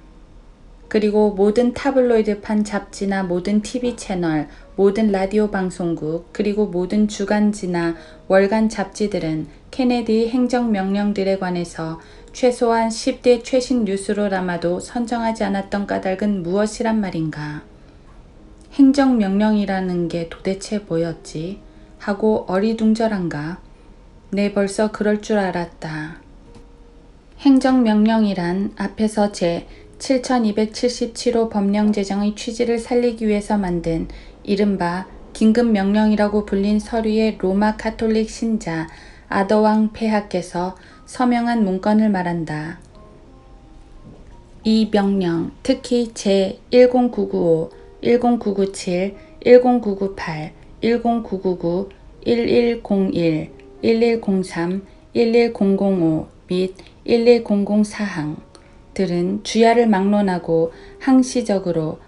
그리고 모든 타블로이드판 잡지나 모든 TV 채널, 모든 라디오 방송국, 그리고 모든 주간지나 월간 잡지들은 케네디의 행정명령들에 관해서 최소한 10대 최신 뉴스로라마도 선정하지 않았던 까닭은 무엇이란 말인가? 행정명령이라는 게 도대체 뭐였지? 하고 어리둥절한가? 네, 벌써 그럴 줄 알았다. 행정명령이란 앞에서 제 7277호 법령 제정의 취지를 살리기 위해서 만든 이른바 긴급명령이라고 불린 서류의 로마 카톨릭 신자 아더왕 폐하께서 서명한 문건을 말한다. 이 명령, 특히 제10995, 10997, 10998, 10999, 1101, 1103, 11005 및 11004항 들은 주야를 막론하고 항시적으로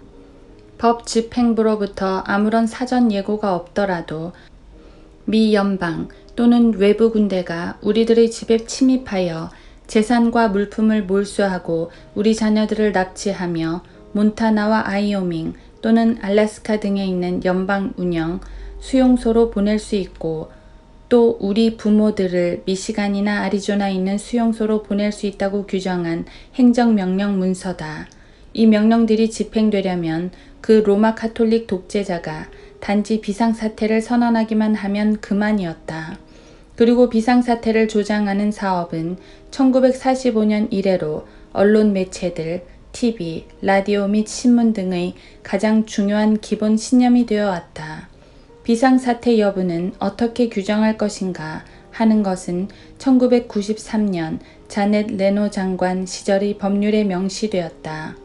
법 집행부로부터 아무런 사전 예고가 없더라도 미 연방 또는 외부 군대가 우리들의 집에 침입하여 재산과 물품을 몰수하고 우리 자녀들을 납치하며 몬타나와 아이오밍 또는 알래스카 등에 있는 연방 운영 수용소로 보낼 수 있고 또 우리 부모들을 미시간이나 아리조나에 있는 수용소로 보낼 수 있다고 규정한 행정명령 문서다. 이 명령들이 집행되려면 그 로마 카톨릭 독재자가 단지 비상사태를 선언하기만 하면 그만이었다. 그리고 비상사태를 조장하는 사업은 1945년 이래로 언론 매체들, TV, 라디오 및 신문 등의 가장 중요한 기본 신념이 되어 왔다. 비상사태 여부는 어떻게 규정할 것인가 하는 것은 1993년 자넷 레노 장관 시절의 법률에 명시되었다.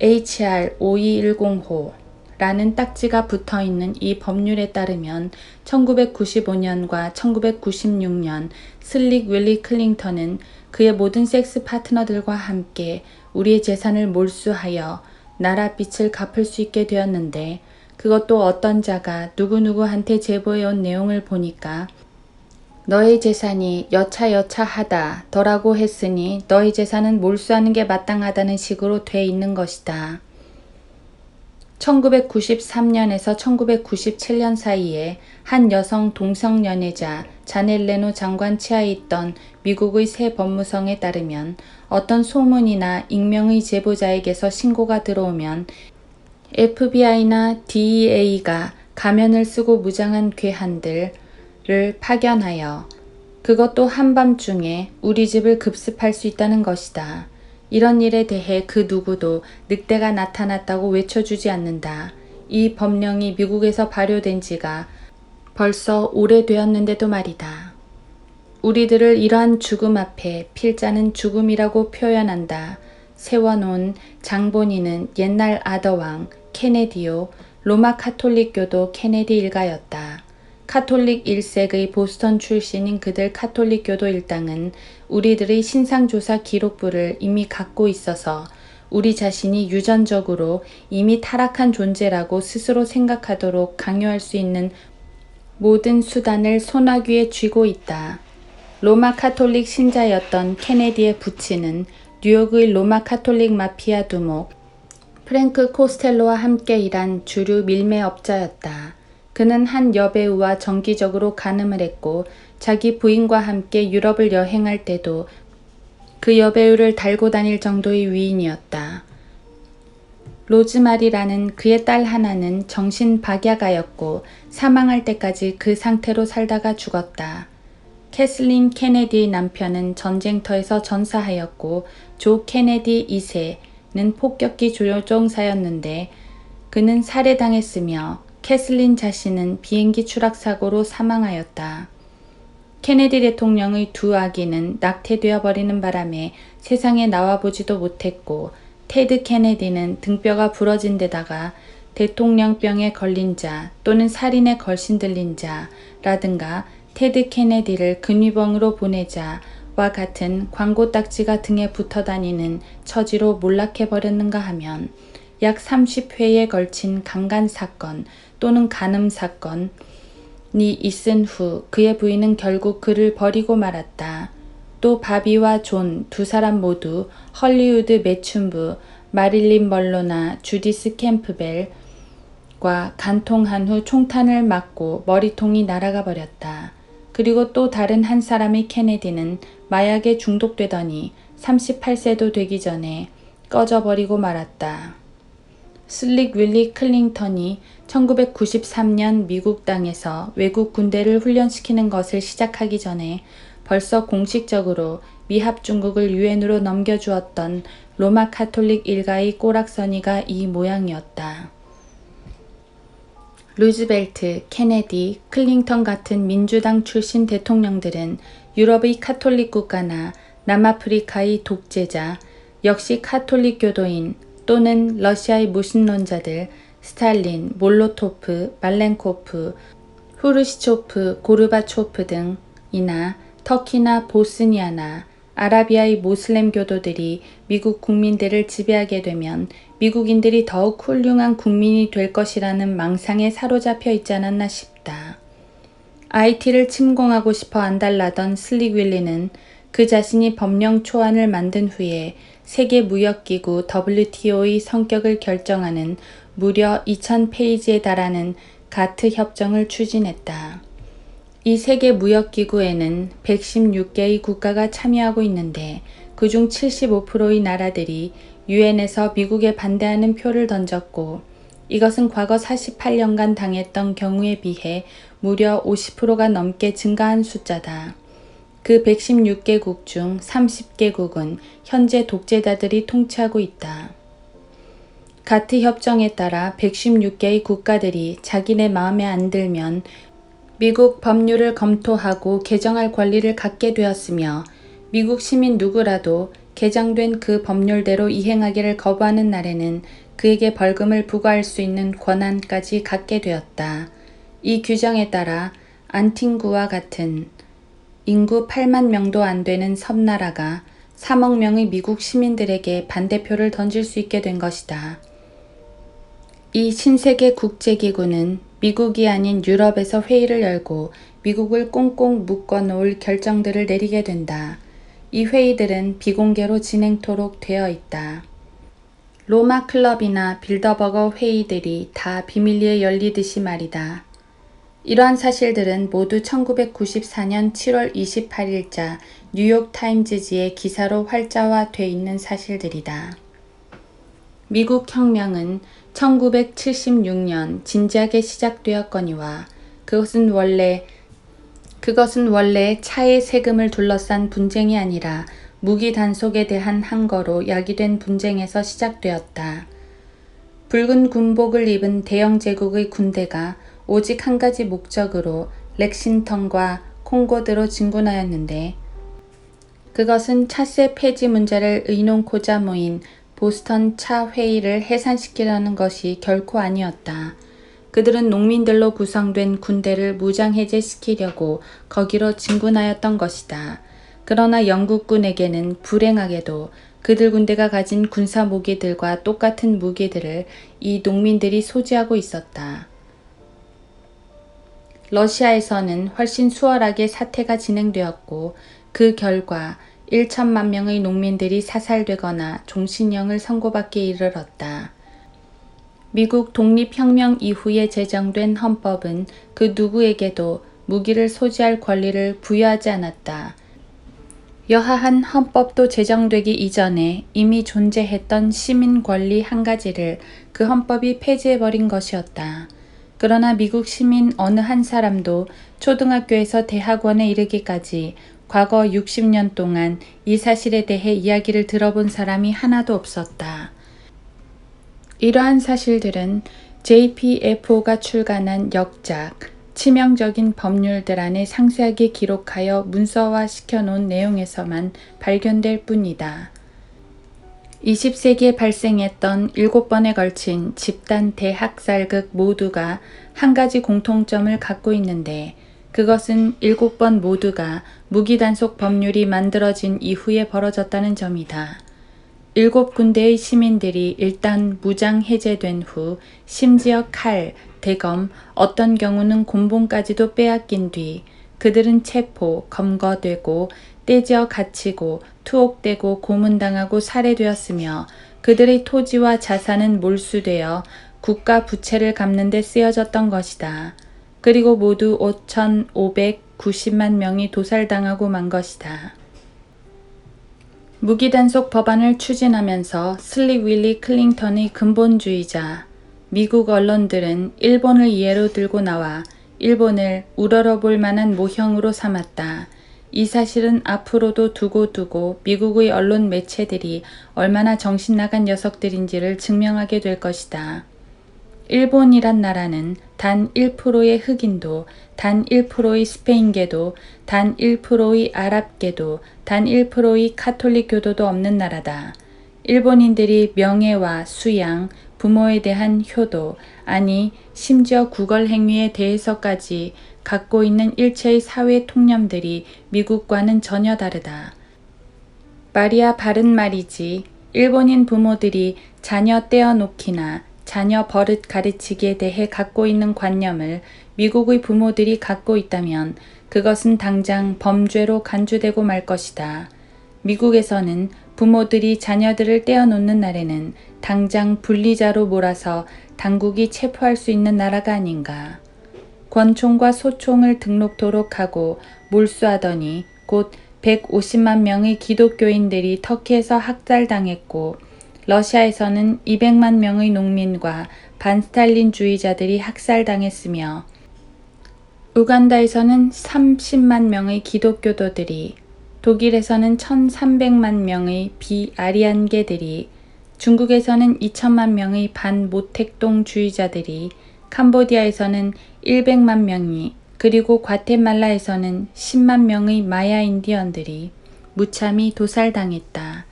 HR 5210호 라는 딱지가 붙어있는 이 법률에 따르면 1995년과 1996년 슬릭 윌리 클링턴은 그의 모든 섹스 파트너들과 함께 우리의 재산을 몰수하여 나라 빚을 갚을 수 있게 되었는데 그것도 어떤 자가 누구누구한테 제보해온 내용을 보니까 너의 재산이 여차여차하다 더라고 했으니 너의 재산은 몰수하는 게 마땅하다는 식으로 돼 있는 것이다. 1993년에서 1997년 사이에 한 여성 동성연애자 자넷 레노 장관 치하에 있던 미국의 새 법무성에 따르면 어떤 소문이나 익명의 제보자에게서 신고가 들어오면 FBI나 DEA가 가면을 쓰고 무장한 괴한들을 파견하여 그것도 한밤중에 우리 집을 급습할 수 있다는 것이다. 이런 일에 대해 그 누구도 늑대가 나타났다고 외쳐주지 않는다. 이 법령이 미국에서 발효된 지가 벌써 오래되었는데도 말이다. 우리들을 이러한 죽음 앞에 필자는 죽음이라고 표현한다. 세워놓은 장본인은 옛날 아더왕 케네디요. 로마 카톨릭교도 케네디 일가였다. 카톨릭 1세의 보스턴 출신인 그들 카톨릭교도 일당은 우리들의 신상조사 기록부를 이미 갖고 있어서 우리 자신이 유전적으로 이미 타락한 존재라고 스스로 생각하도록 강요할 수 있는 모든 수단을 손아귀에 쥐고 있다. 로마 카톨릭 신자였던 케네디의 부친은 뉴욕의 로마 카톨릭 마피아 두목 프랭크 코스텔로와 함께 일한 주류 밀매업자였다. 그는 한 여배우와 정기적으로 간음을 했고 자기 부인과 함께 유럽을 여행할 때도 그 여배우를 달고 다닐 정도의 위인이었다. 로즈마리라는 그의 딸 하나는 정신박약아였고 사망할 때까지 그 상태로 살다가 죽었다. 캐슬린 케네디의 남편은 전쟁터에서 전사하였고 조 케네디 2세는 폭격기 조종사였는데 그는 살해당했으며 캐슬린 자신은 비행기 추락사고로 사망하였다. 케네디 대통령의 두 아기는 낙태되어 버리는 바람에 세상에 나와보지도 못했고 테드 케네디는 등뼈가 부러진 데다가 대통령병에 걸린 자 또는 살인에 걸신들린 자라든가 테드 케네디를 근위병으로 보내자와 같은 광고 딱지가 등에 붙어 다니는 처지로 몰락해버렸는가 하면 약 30회에 걸친 강간 사건 또는 간음 사건이 있은 후 그의 부인은 결국 그를 버리고 말았다. 또 바비와 존 두 사람 모두 헐리우드 매춘부 마릴린 먼로나 주디스 캠프벨과 간통한 후 총탄을 맞고 머리통이 날아가 버렸다. 그리고 또 다른 한 사람의 케네디는 마약에 중독되더니 38세도 되기 전에 꺼져버리고 말았다. 슬릭 윌리 클링턴이 1993년 미국 땅에서 외국 군대를 훈련시키는 것을 시작하기 전에 벌써 공식적으로 미합 중국을 유엔으로 넘겨주었던 로마 카톨릭 일가의 꼬락서니가 이 모양이었다. 루즈벨트, 케네디, 클링턴 같은 민주당 출신 대통령들은 유럽의 카톨릭 국가나 남아프리카의 독재자, 역시 카톨릭 교도인 또는 러시아의 무신론자들, 스탈린, 몰로토프, 말렌코프, 후르시초프, 고르바초프 등이나 터키나 보스니아나 아라비아의 모슬렘 교도들이 미국 국민들을 지배하게 되면 미국인들이 더욱 훌륭한 국민이 될 것이라는 망상에 사로잡혀 있지 않았나 싶다. IT를 침공하고 싶어 안달나던 슬릭 윌리는 그 자신이 법령 초안을 만든 후에 세계무역기구 WTO의 성격을 결정하는 무려 2000페이지에 달하는 가트 협정을 추진했다. 이 세계무역기구에는 116개의 국가가 참여하고 있는데 그중 75%의 나라들이 유엔에서 미국에 반대하는 표를 던졌고 이것은 과거 48년간 당했던 경우에 비해 무려 50%가 넘게 증가한 숫자다. 그 116개국 중 30개국은 현재 독재자들이 통치하고 있다. 가트 협정에 따라 116개의 국가들이 자기네 마음에 안 들면 미국 법률을 검토하고 개정할 권리를 갖게 되었으며 미국 시민 누구라도 개정된 그 법률대로 이행하기를 거부하는 날에는 그에게 벌금을 부과할 수 있는 권한까지 갖게 되었다. 이 규정에 따라 안티구와 같은 인구 8만 명도 안 되는 섬나라가 3억 명의 미국 시민들에게 반대표를 던질 수 있게 된 것이다. 이 신세계 국제기구는 미국이 아닌 유럽에서 회의를 열고 미국을 꽁꽁 묶어놓을 결정들을 내리게 된다. 이 회의들은 비공개로 진행토록 되어 있다. 로마 클럽이나 빌더버거 회의들이 다 비밀리에 열리듯이 말이다. 이러한 사실들은 모두 1994년 7월 28일자 뉴욕타임즈지의 기사로 활자화돼 있는 사실들이다. 미국 혁명은 1976년 진지하게 시작되었거니와 그것은 원래 차의 세금을 둘러싼 분쟁이 아니라 무기 단속에 대한 항거로 야기된 분쟁에서 시작되었다. 붉은 군복을 입은 대영 제국의 군대가 오직 한 가지 목적으로 렉싱턴과 콩고드로 진군하였는데 그것은 차세 폐지 문제를 의논코자 모인 보스턴 차 회의를 해산시키려는 것이 결코 아니었다. 그들은 농민들로 구성된 군대를 무장해제시키려고 거기로 진군하였던 것이다. 그러나 영국군에게는 불행하게도 그들 군대가 가진 군사 무기들과 똑같은 무기들을 이 농민들이 소지하고 있었다. 러시아에서는 훨씬 수월하게 사태가 진행되었고 그 결과 1천만 명의 농민들이 사살되거나 종신형을 선고받기에 이르렀다. 미국 독립혁명 이후에 제정된 헌법은 그 누구에게도 무기를 소지할 권리를 부여하지 않았다. 여하한 헌법도 제정되기 이전에 이미 존재했던 시민 권리 한 가지를 그 헌법이 폐지해버린 것이었다. 그러나 미국 시민 어느 한 사람도 초등학교에서 대학원에 이르기까지 과거 60년 동안 이 사실에 대해 이야기를 들어본 사람이 하나도 없었다. 이러한 사실들은 JPFO가 출간한 역작, 치명적인 법률들 안에 상세하게 기록하여 문서화시켜 놓은 내용에서만 발견될 뿐이다. 20세기에 발생했던 7번에 걸친 집단 대학살극 모두가 한 가지 공통점을 갖고 있는데 그것은 7번 모두가 무기단속 법률이 만들어진 이후에 벌어졌다는 점이다. 7군데의 시민들이 일단 무장 해제된 후 심지어 칼, 대검, 어떤 경우는 곤봉까지도 빼앗긴 뒤 그들은 체포, 검거되고 떼지어 갇히고 투옥되고 고문당하고 살해되었으며 그들의 토지와 자산은 몰수되어 국가 부채를 갚는 데 쓰여졌던 것이다. 그리고 모두 5,590만 명이 도살당하고 만 것이다. 무기단속 법안을 추진하면서 슬립 윌리 클링턴의 근본주의자, 미국 언론들은 일본을 예로 들고 나와 일본을 우러러볼 만한 모형으로 삼았다. 이 사실은 앞으로도 두고 미국의 언론 매체들이 얼마나 정신나간 녀석들인지를 증명하게 될 것이다. 일본이란 나라는 단 1%의 흑인도, 단 1%의 스페인계도, 단 1%의 아랍계도, 단 1%의 카톨릭 교도도 없는 나라다. 일본인들이 명예와 수양, 부모에 대한 효도, 아니 심지어 구걸 행위에 대해서까지 갖고 있는 일체의 사회 통념들이 미국과는 전혀 다르다. 말이야 바른 말이지. 일본인 부모들이 자녀 떼어놓기나 자녀 버릇 가르치기에 대해 갖고 있는 관념을 미국의 부모들이 갖고 있다면 그것은 당장 범죄로 간주되고 말 것이다. 미국에서는 부모들이 자녀들을 떼어놓는 날에는 당장 분리자로 몰아서 당국이 체포할 수 있는 나라가 아닌가. 권총과 소총을 등록토록 하고 몰수하더니 곧 150만 명의 기독교인들이 터키에서 학살당했고 러시아에서는 200만 명의 농민과 반스탈린주의자들이 학살당했으며 우간다에서는 30만 명의 기독교도들이, 독일에서는 1300만 명의 비아리안계들이, 중국에서는 2000만 명의 반모택동주의자들이, 캄보디아에서는 100만 명이, 그리고 과테말라에서는 10만 명의 마야 인디언들이 무참히 도살당했다.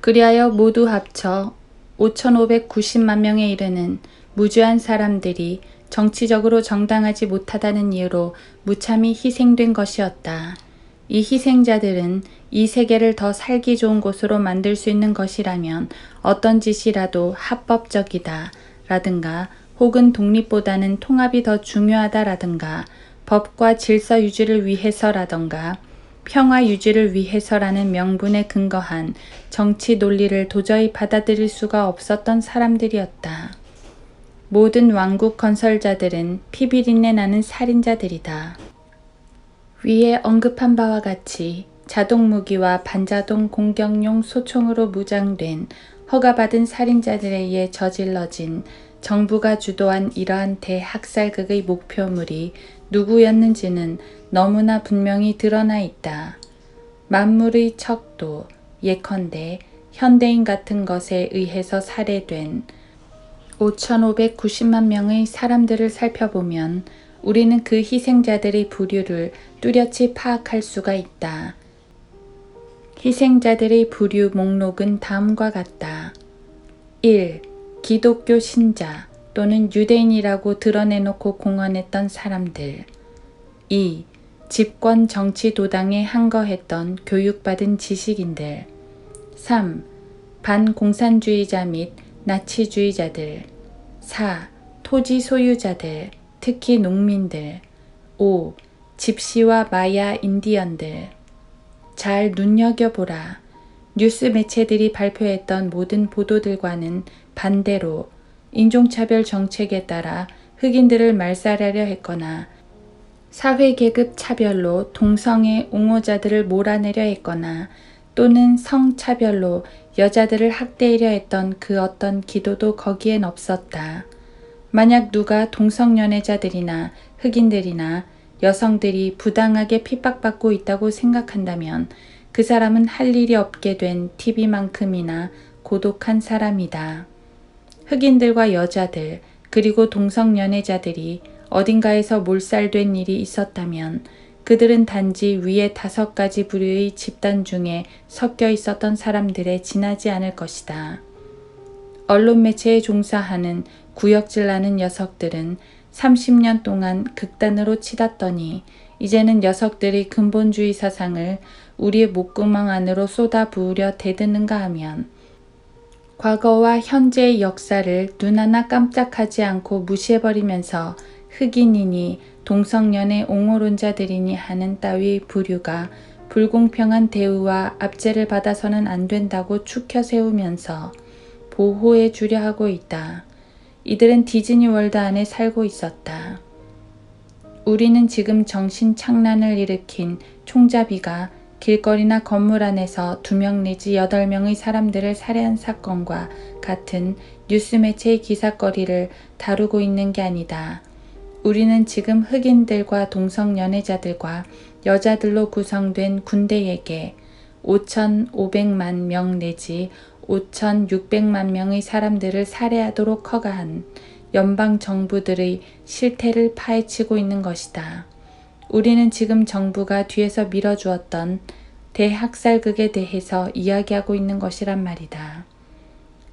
그리하여 모두 합쳐 5,590만 명에 이르는 무주한 사람들이 정치적으로 정당하지 못하다는 이유로 무참히 희생된 것이었다. 이 희생자들은 이 세계를 더 살기 좋은 곳으로 만들 수 있는 것이라면 어떤 짓이라도 합법적이다 라든가 혹은 독립보다는 통합이 더 중요하다라든가 법과 질서 유지를 위해서라든가 평화 유지를 위해서라는 명분에 근거한 정치 논리를 도저히 받아들일 수가 없었던 사람들이었다. 모든 왕국 건설자들은 피비린내 나는 살인자들이다. 위에 언급한 바와 같이 자동무기와 반자동 공격용 소총으로 무장된 허가받은 살인자들에 의해 저질러진 정부가 주도한 이러한 대학살극의 목표물이 누구였는지는 너무나 분명히 드러나 있다. 만물의 척도, 예컨대 현대인 같은 것에 의해서 살해된 5,590만 명의 사람들을 살펴보면 우리는 그 희생자들의 부류를 뚜렷이 파악할 수가 있다. 희생자들의 부류 목록은 다음과 같다. 1. 기독교 신자 또는 유대인이라고 드러내놓고 공언했던 사람들. 2. 집권 정치 도당에 항거했던 교육받은 지식인들. 3. 반공산주의자 및 나치주의자들. 4. 토지 소유자들, 특히 농민들. 5. 집시와 마야 인디언들. 잘 눈여겨보라. 뉴스 매체들이 발표했던 모든 보도들과는 반대로 인종차별 정책에 따라 흑인들을 말살하려 했거나 사회계급 차별로 동성애 옹호자들을 몰아내려 했거나 또는 성차별로 여자들을 학대하려 했던 그 어떤 기도도 거기엔 없었다. 만약 누가 동성연애자들이나 흑인들이나 여성들이 부당하게 핍박받고 있다고 생각한다면 그 사람은 할 일이 없게 된 TV만큼이나 고독한 사람이다. 흑인들과 여자들 그리고 동성연애자들이 어딘가에서 몰살된 일이 있었다면 그들은 단지 위의 5가지 부류의 집단 중에 섞여 있었던 사람들에 지나지 않을 것이다. 언론 매체에 종사하는 구역질나는 녀석들은 30년 동안 극단으로 치닫더니 이제는 녀석들의 근본주의 사상을 우리의 목구멍 안으로 쏟아부으려 대드는가 하면 과거와 현재의 역사를 눈 하나 깜짝하지 않고 무시해버리면서 흑인이니 동성연애 옹호론자들이니 하는 따위 부류가 불공평한 대우와 압제를 받아서는 안 된다고 추켜 세우면서 보호해 주려 하고 있다. 이들은 디즈니월드 안에 살고 있었다. 우리는 지금 정신착란을 일으킨 총잡이가 길거리나 건물 안에서 2명 내지 8명의 사람들을 살해한 사건과 같은 뉴스 매체의 기사거리를 다루고 있는 게 아니다. 우리는 지금 흑인들과 동성연애자들과 여자들로 구성된 군대에게 5,500만 명 내지 5,600만 명의 사람들을 살해하도록 허가한 연방 정부들의 실태를 파헤치고 있는 것이다. 우리는 지금 정부가 뒤에서 밀어주었던 대학살극에 대해서 이야기하고 있는 것이란 말이다.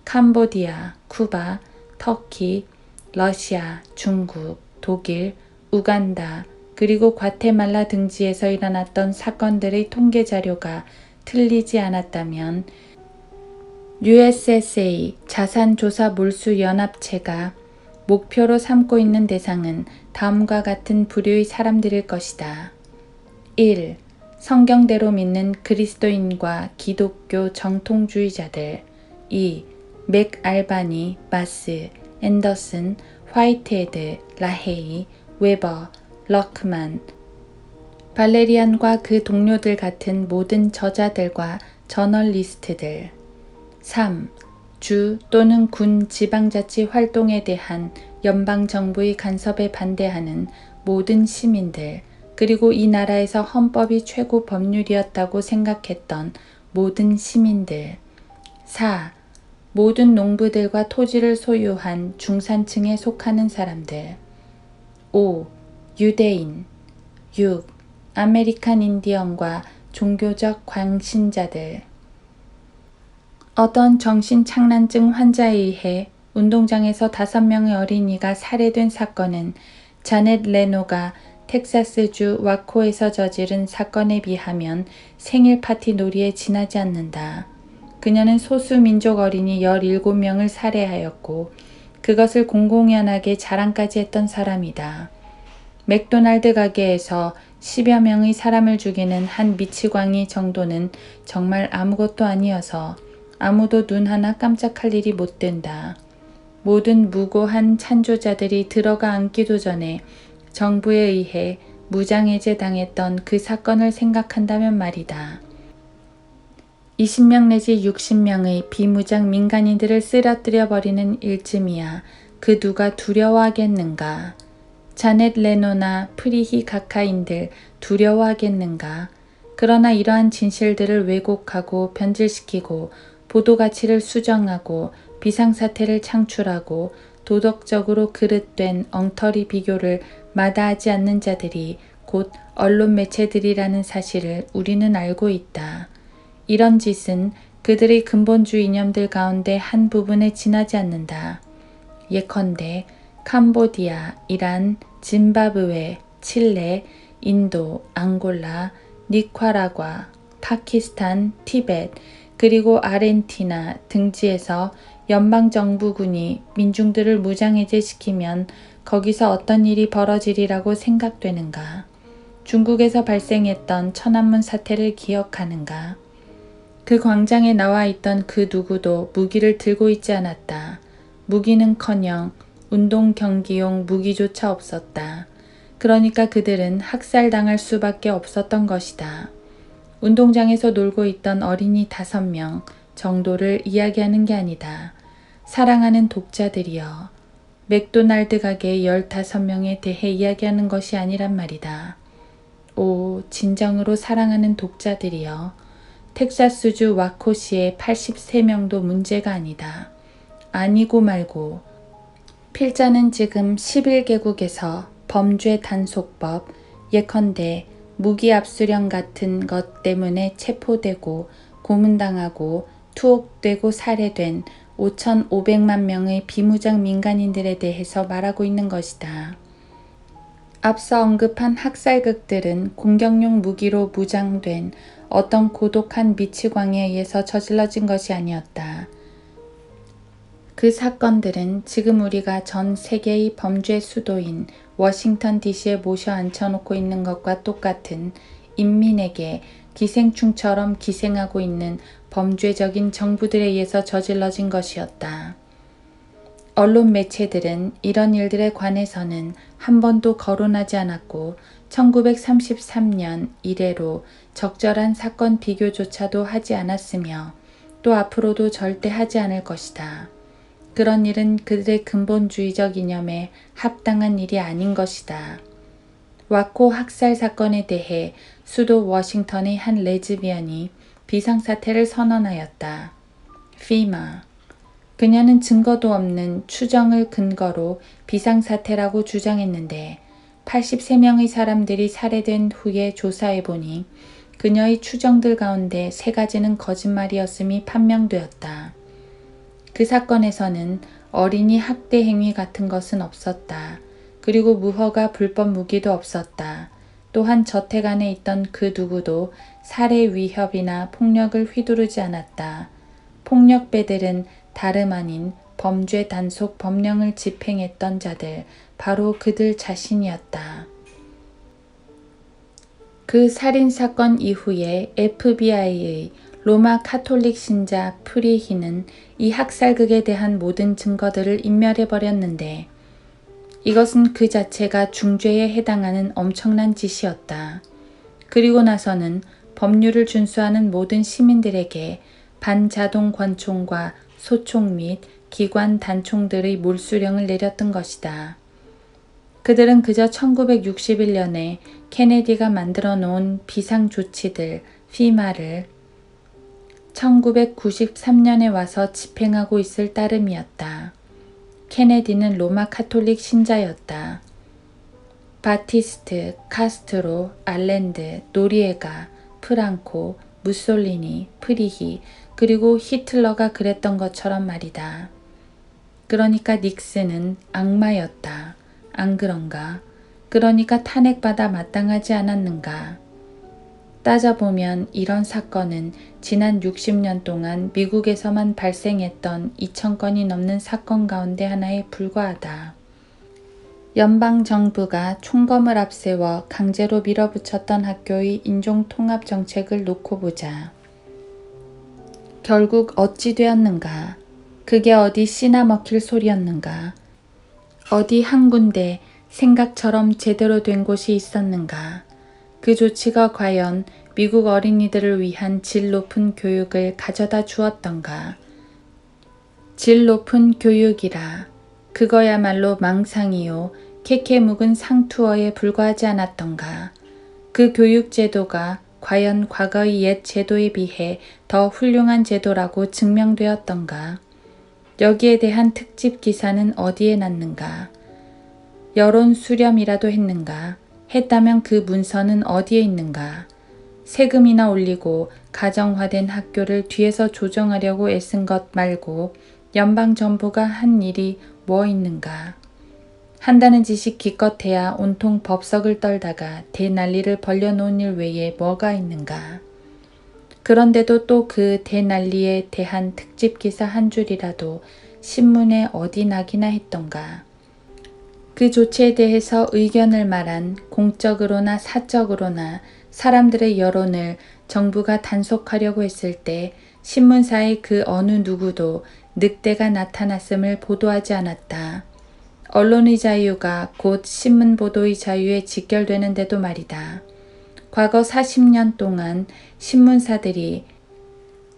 캄보디아, 쿠바, 터키, 러시아, 중국, 독일, 우간다, 그리고 과테말라 등지에서 일어났던 사건들의 통계 자료가 틀리지 않았다면 USSA 자산조사몰수연합체가 목표로 삼고 있는 대상은 다음과 같은 부류의 사람들일 것이다. 1. 성경대로 믿는 그리스도인과 기독교 정통주의자들. 2. 맥 알바니, 마스, 앤더슨, 화이트헤드, 라헤이, 웨버, 럭만, 발레리안과 그 동료들 같은 모든 저자들과 저널리스트들. 3. 주 또는 군 지방자치 활동에 대한 연방정부의 간섭에 반대하는 모든 시민들, 그리고 이 나라에서 헌법이 최고 법률이었다고 생각했던 모든 시민들. 4. 모든 농부들과 토지를 소유한 중산층에 속하는 사람들. 5. 유대인. 6. 아메리칸 인디언과 종교적 광신자들. 어떤 정신착란증 환자에 의해 운동장에서 5명의 어린이가 살해된 사건은 자넷 레노가 텍사스주 와코에서 저지른 사건에 비하면 생일 파티 놀이에 지나지 않는다. 그녀는 소수민족 어린이 17명을 살해하였고 그것을 공공연하게 자랑까지 했던 사람이다. 맥도날드 가게에서 10여 명의 사람을 죽이는 한 미치광이 정도는 정말 아무것도 아니어서 아무도 눈 하나 깜짝할 일이 못 된다. 모든 무고한 찬조자들이 들어가 앉기도 전에 정부에 의해 무장해제 당했던 그 사건을 생각한다면 말이다. 20명 내지 60명의 비무장 민간인들을 쓰러뜨려 버리는 일쯤이야 그 누가 두려워하겠는가. 자넷 레노나 프리히 가카인들 두려워하겠는가. 그러나 이러한 진실들을 왜곡하고 변질시키고 보도 가치를 수정하고 비상사태를 창출하고 도덕적으로 그릇된 엉터리 비교를 마다하지 않는 자들이 곧 언론 매체들이라는 사실을 우리는 알고 있다. 이런 짓은 그들의 근본주의 이념들 가운데 한 부분에 지나지 않는다. 예컨대 캄보디아, 이란, 짐바브웨, 칠레, 인도, 앙골라, 니카라과, 파키스탄, 티벳, 그리고 아르헨티나 등지에서 연방정부군이 민중들을 무장해제시키면 거기서 어떤 일이 벌어지리라고 생각되는가? 중국에서 발생했던 천안문 사태를 기억하는가? 그 광장에 나와 있던 그 누구도 무기를 들고 있지 않았다. 무기는커녕 운동 경기용 무기조차 없었다. 그러니까 그들은 학살당할 수밖에 없었던 것이다. 운동장에서 놀고 있던 어린이 5명 정도를 이야기하는 게 아니다. 사랑하는 독자들이여. 맥도날드 가게 15명에 대해 이야기하는 것이 아니란 말이다. 오, 진정으로 사랑하는 독자들이여. 텍사스주 와코시의 83명도 문제가 아니다. 아니고 말고. 필자는 지금 11개국에서 범죄 단속법, 예컨대 무기 압수령 같은 것 때문에 체포되고 고문당하고 투옥되고 살해된 5,500만 명의 비무장 민간인들에 대해서 말하고 있는 것이다. 앞서 언급한 학살극들은 공격용 무기로 무장된 어떤 고독한 미치광이에 의해서 저질러진 것이 아니었다. 그 사건들은 지금 우리가 전 세계의 범죄 수도인 워싱턴 DC에 모셔 앉혀놓고 있는 것과 똑같은 인민에게 기생충처럼 기생하고 있는 범죄적인 정부들에 의해서 저질러진 것이었다. 언론 매체들은 이런 일들에 관해서는 한 번도 거론하지 않았고 1933년 이래로 적절한 사건 비교조차도 하지 않았으며 또 앞으로도 절대 하지 않을 것이다. 그런 일은 그들의 근본주의적 이념에 합당한 일이 아닌 것이다. 와코 학살 사건에 대해 수도 워싱턴의 한 레즈비언이 비상사태를 선언하였다. FEMA. 그녀는 증거도 없는 추정을 근거로 비상사태라고 주장했는데 83명의 사람들이 살해된 후에 조사해보니 그녀의 추정들 가운데 3가지는 거짓말이었음이 판명되었다. 그 사건에서는 어린이 학대 행위 같은 것은 없었다. 그리고 무허가 불법 무기도 없었다. 또한 저택 안에 있던 그 누구도 살해 위협이나 폭력을 휘두르지 않았다. 폭력배들은 다름 아닌 범죄 단속 법령을 집행했던 자들, 바로 그들 자신이었다. 그 살인사건 이후에 FBI의 로마 카톨릭 신자 프리히는 이 학살극에 대한 모든 증거들을 인멸해버렸는데 이것은 그 자체가 중죄에 해당하는 엄청난 짓이었다. 그리고 나서는 법률을 준수하는 모든 시민들에게 반자동 권총과 소총 및 기관 단총들의 몰수령을 내렸던 것이다. 그들은 그저 1961년에 케네디가 만들어 놓은 비상조치들 FEMA를 1993년에 와서 집행하고 있을 따름이었다. 케네디는 로마 카톨릭 신자였다. 바티스트, 카스트로, 알렌드, 노리에가, 프랑코, 무솔리니, 프리히, 그리고 히틀러가 그랬던 것처럼 말이다. 그러니까 닉슨은 악마였다. 안 그런가? 그러니까 탄핵받아 마땅하지 않았는가? 따져보면 이런 사건은 지난 60년 동안 미국에서만 발생했던 2,000건이 넘는 사건 가운데 하나에 불과하다. 연방정부가 총검을 앞세워 강제로 밀어붙였던 학교의 인종통합 정책을 놓고 보자. 결국 어찌 되었는가? 그게 어디 씨나 먹힐 소리였는가? 어디 한 군데 생각처럼 제대로 된 곳이 있었는가? 그 조치가 과연 미국 어린이들을 위한 질 높은 교육을 가져다 주었던가? 질 높은 교육이라. 그거야말로 망상이요. 캐캐 묵은 상투어에 불과하지 않았던가? 그 교육 제도가 과연 과거의 옛 제도에 비해 더 훌륭한 제도라고 증명되었던가? 여기에 대한 특집 기사는 어디에 났는가? 여론 수렴이라도 했는가? 했다면 그 문서는 어디에 있는가? 세금이나 올리고 가정화된 학교를 뒤에서 조정하려고 애쓴 것 말고 연방정부가 한 일이 뭐 있는가? 한다는 짓이 기껏해야 온통 법석을 떨다가 대난리를 벌려놓은 일 외에 뭐가 있는가? 그런데도 또 그 대난리에 대한 특집 기사 한 줄이라도 신문에 어디 나기나 했던가? 그 조치에 대해서 의견을 말한 공적으로나 사적으로나 사람들의 여론을 정부가 단속하려고 했을 때 신문사의 그 어느 누구도 늑대가 나타났음을 보도하지 않았다. 언론의 자유가 곧 신문 보도의 자유에 직결되는데도 말이다. 과거 40년 동안 신문사들이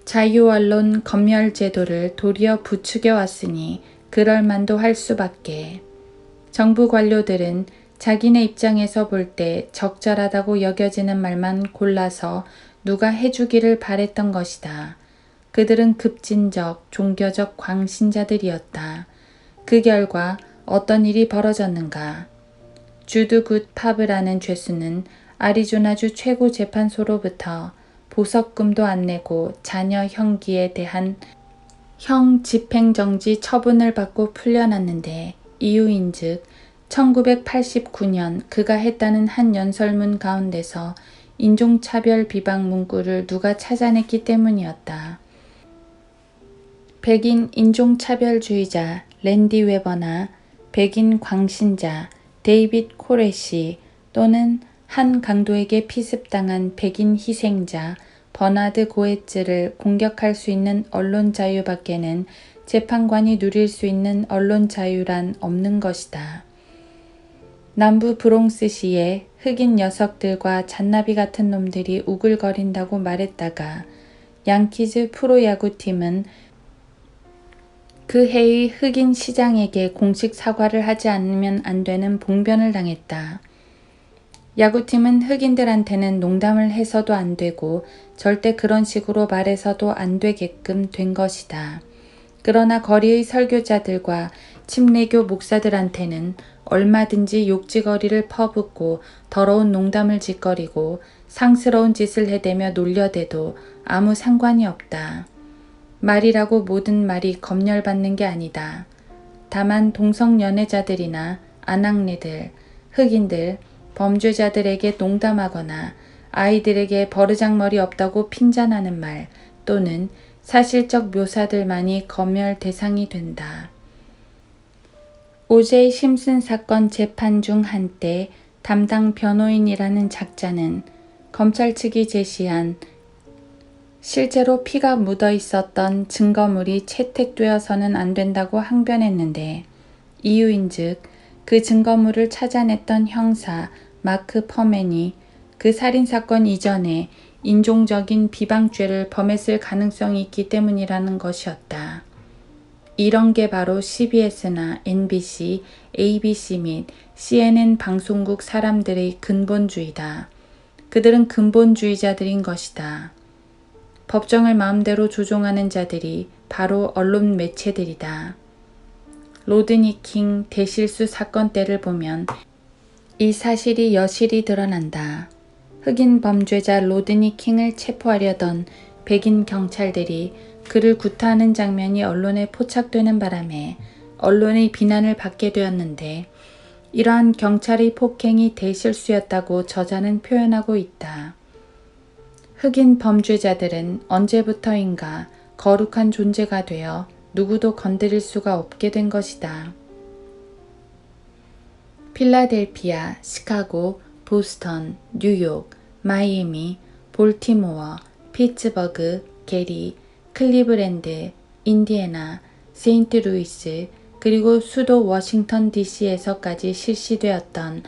자유언론 검열제도를 도리어 부추겨 왔으니 그럴 만도 할 수밖에. 정부 관료들은 자기네 입장에서 볼 때 적절하다고 여겨지는 말만 골라서 누가 해주기를 바랬던 것이다. 그들은 급진적, 종교적 광신자들이었다. 그 결과 어떤 일이 벌어졌는가? 주드 굿 파브라는 죄수는 아리조나주 최고 재판소로부터 보석금도 안 내고 자녀 형기에 대한 형 집행정지 처분을 받고 풀려났는데 이유인즉 1989년 그가 했다는 한 연설문 가운데서 인종차별 비방 문구를 누가 찾아냈기 때문이었다. 백인 인종차별주의자 랜디 웨버나 백인 광신자 데이빗 코레시 또는 한 강도에게 피습당한 백인 희생자 버나드 고에츠를 공격할 수 있는 언론 자유밖에는 재판관이 누릴 수 있는 언론 자유란 없는 것이다. 남부 브롱스시에 흑인 녀석들과 잔나비 같은 놈들이 우글거린다고 말했다가 양키즈 프로야구팀은 그 해의 흑인 시장에게 공식 사과를 하지 않으면 안 되는 봉변을 당했다. 야구팀은 흑인들한테는 농담을 해서도 안 되고 절대 그런 식으로 말해서도 안 되게끔 된 것이다. 그러나 거리의 설교자들과 침례교 목사들한테는 얼마든지 욕지거리를 퍼붓고 더러운 농담을 짓거리고 상스러운 짓을 해대며 놀려대도 아무 상관이 없다. 말이라고 모든 말이 검열받는 게 아니다. 다만 동성연애자들이나 아낙네들, 흑인들, 범죄자들에게 농담하거나 아이들에게 버르장머리 없다고 핀잔하는 말 또는 사실적 묘사들만이 검열 대상이 된다. 오제이 심슨 사건 재판 중 한때 담당 변호인이라는 작자는 검찰 측이 제시한 실제로 피가 묻어 있었던 증거물이 채택되어서는 안 된다고 항변했는데 이유인즉 그 증거물을 찾아냈던 형사 마크 퍼맨이 그 살인사건 이전에 인종적인 비방죄를 범했을 가능성이 있기 때문이라는 것이었다. 이런 게 바로 CBS나 NBC, ABC 및 CNN 방송국 사람들의 근본주의다. 그들은 근본주의자들인 것이다. 법정을 마음대로 조종하는 자들이 바로 언론 매체들이다. 로드니 킹 대실수 사건 때를 보면 이 사실이 여실히 드러난다. 흑인 범죄자 로드니 킹을 체포하려던 백인 경찰들이 그를 구타하는 장면이 언론에 포착되는 바람에 언론의 비난을 받게 되었는데 이러한 경찰의 폭행이 대실수였다고 저자는 표현하고 있다. 흑인 범죄자들은 언제부터인가 거룩한 존재가 되어 누구도 건드릴 수가 없게 된 것이다. 필라델피아, 시카고, 보스턴, 뉴욕, 마이애미, 볼티모어, 피츠버그, 게리, 클리브랜드, 인디애나, 세인트루이스, 그리고 수도 워싱턴 DC에서까지 실시되었던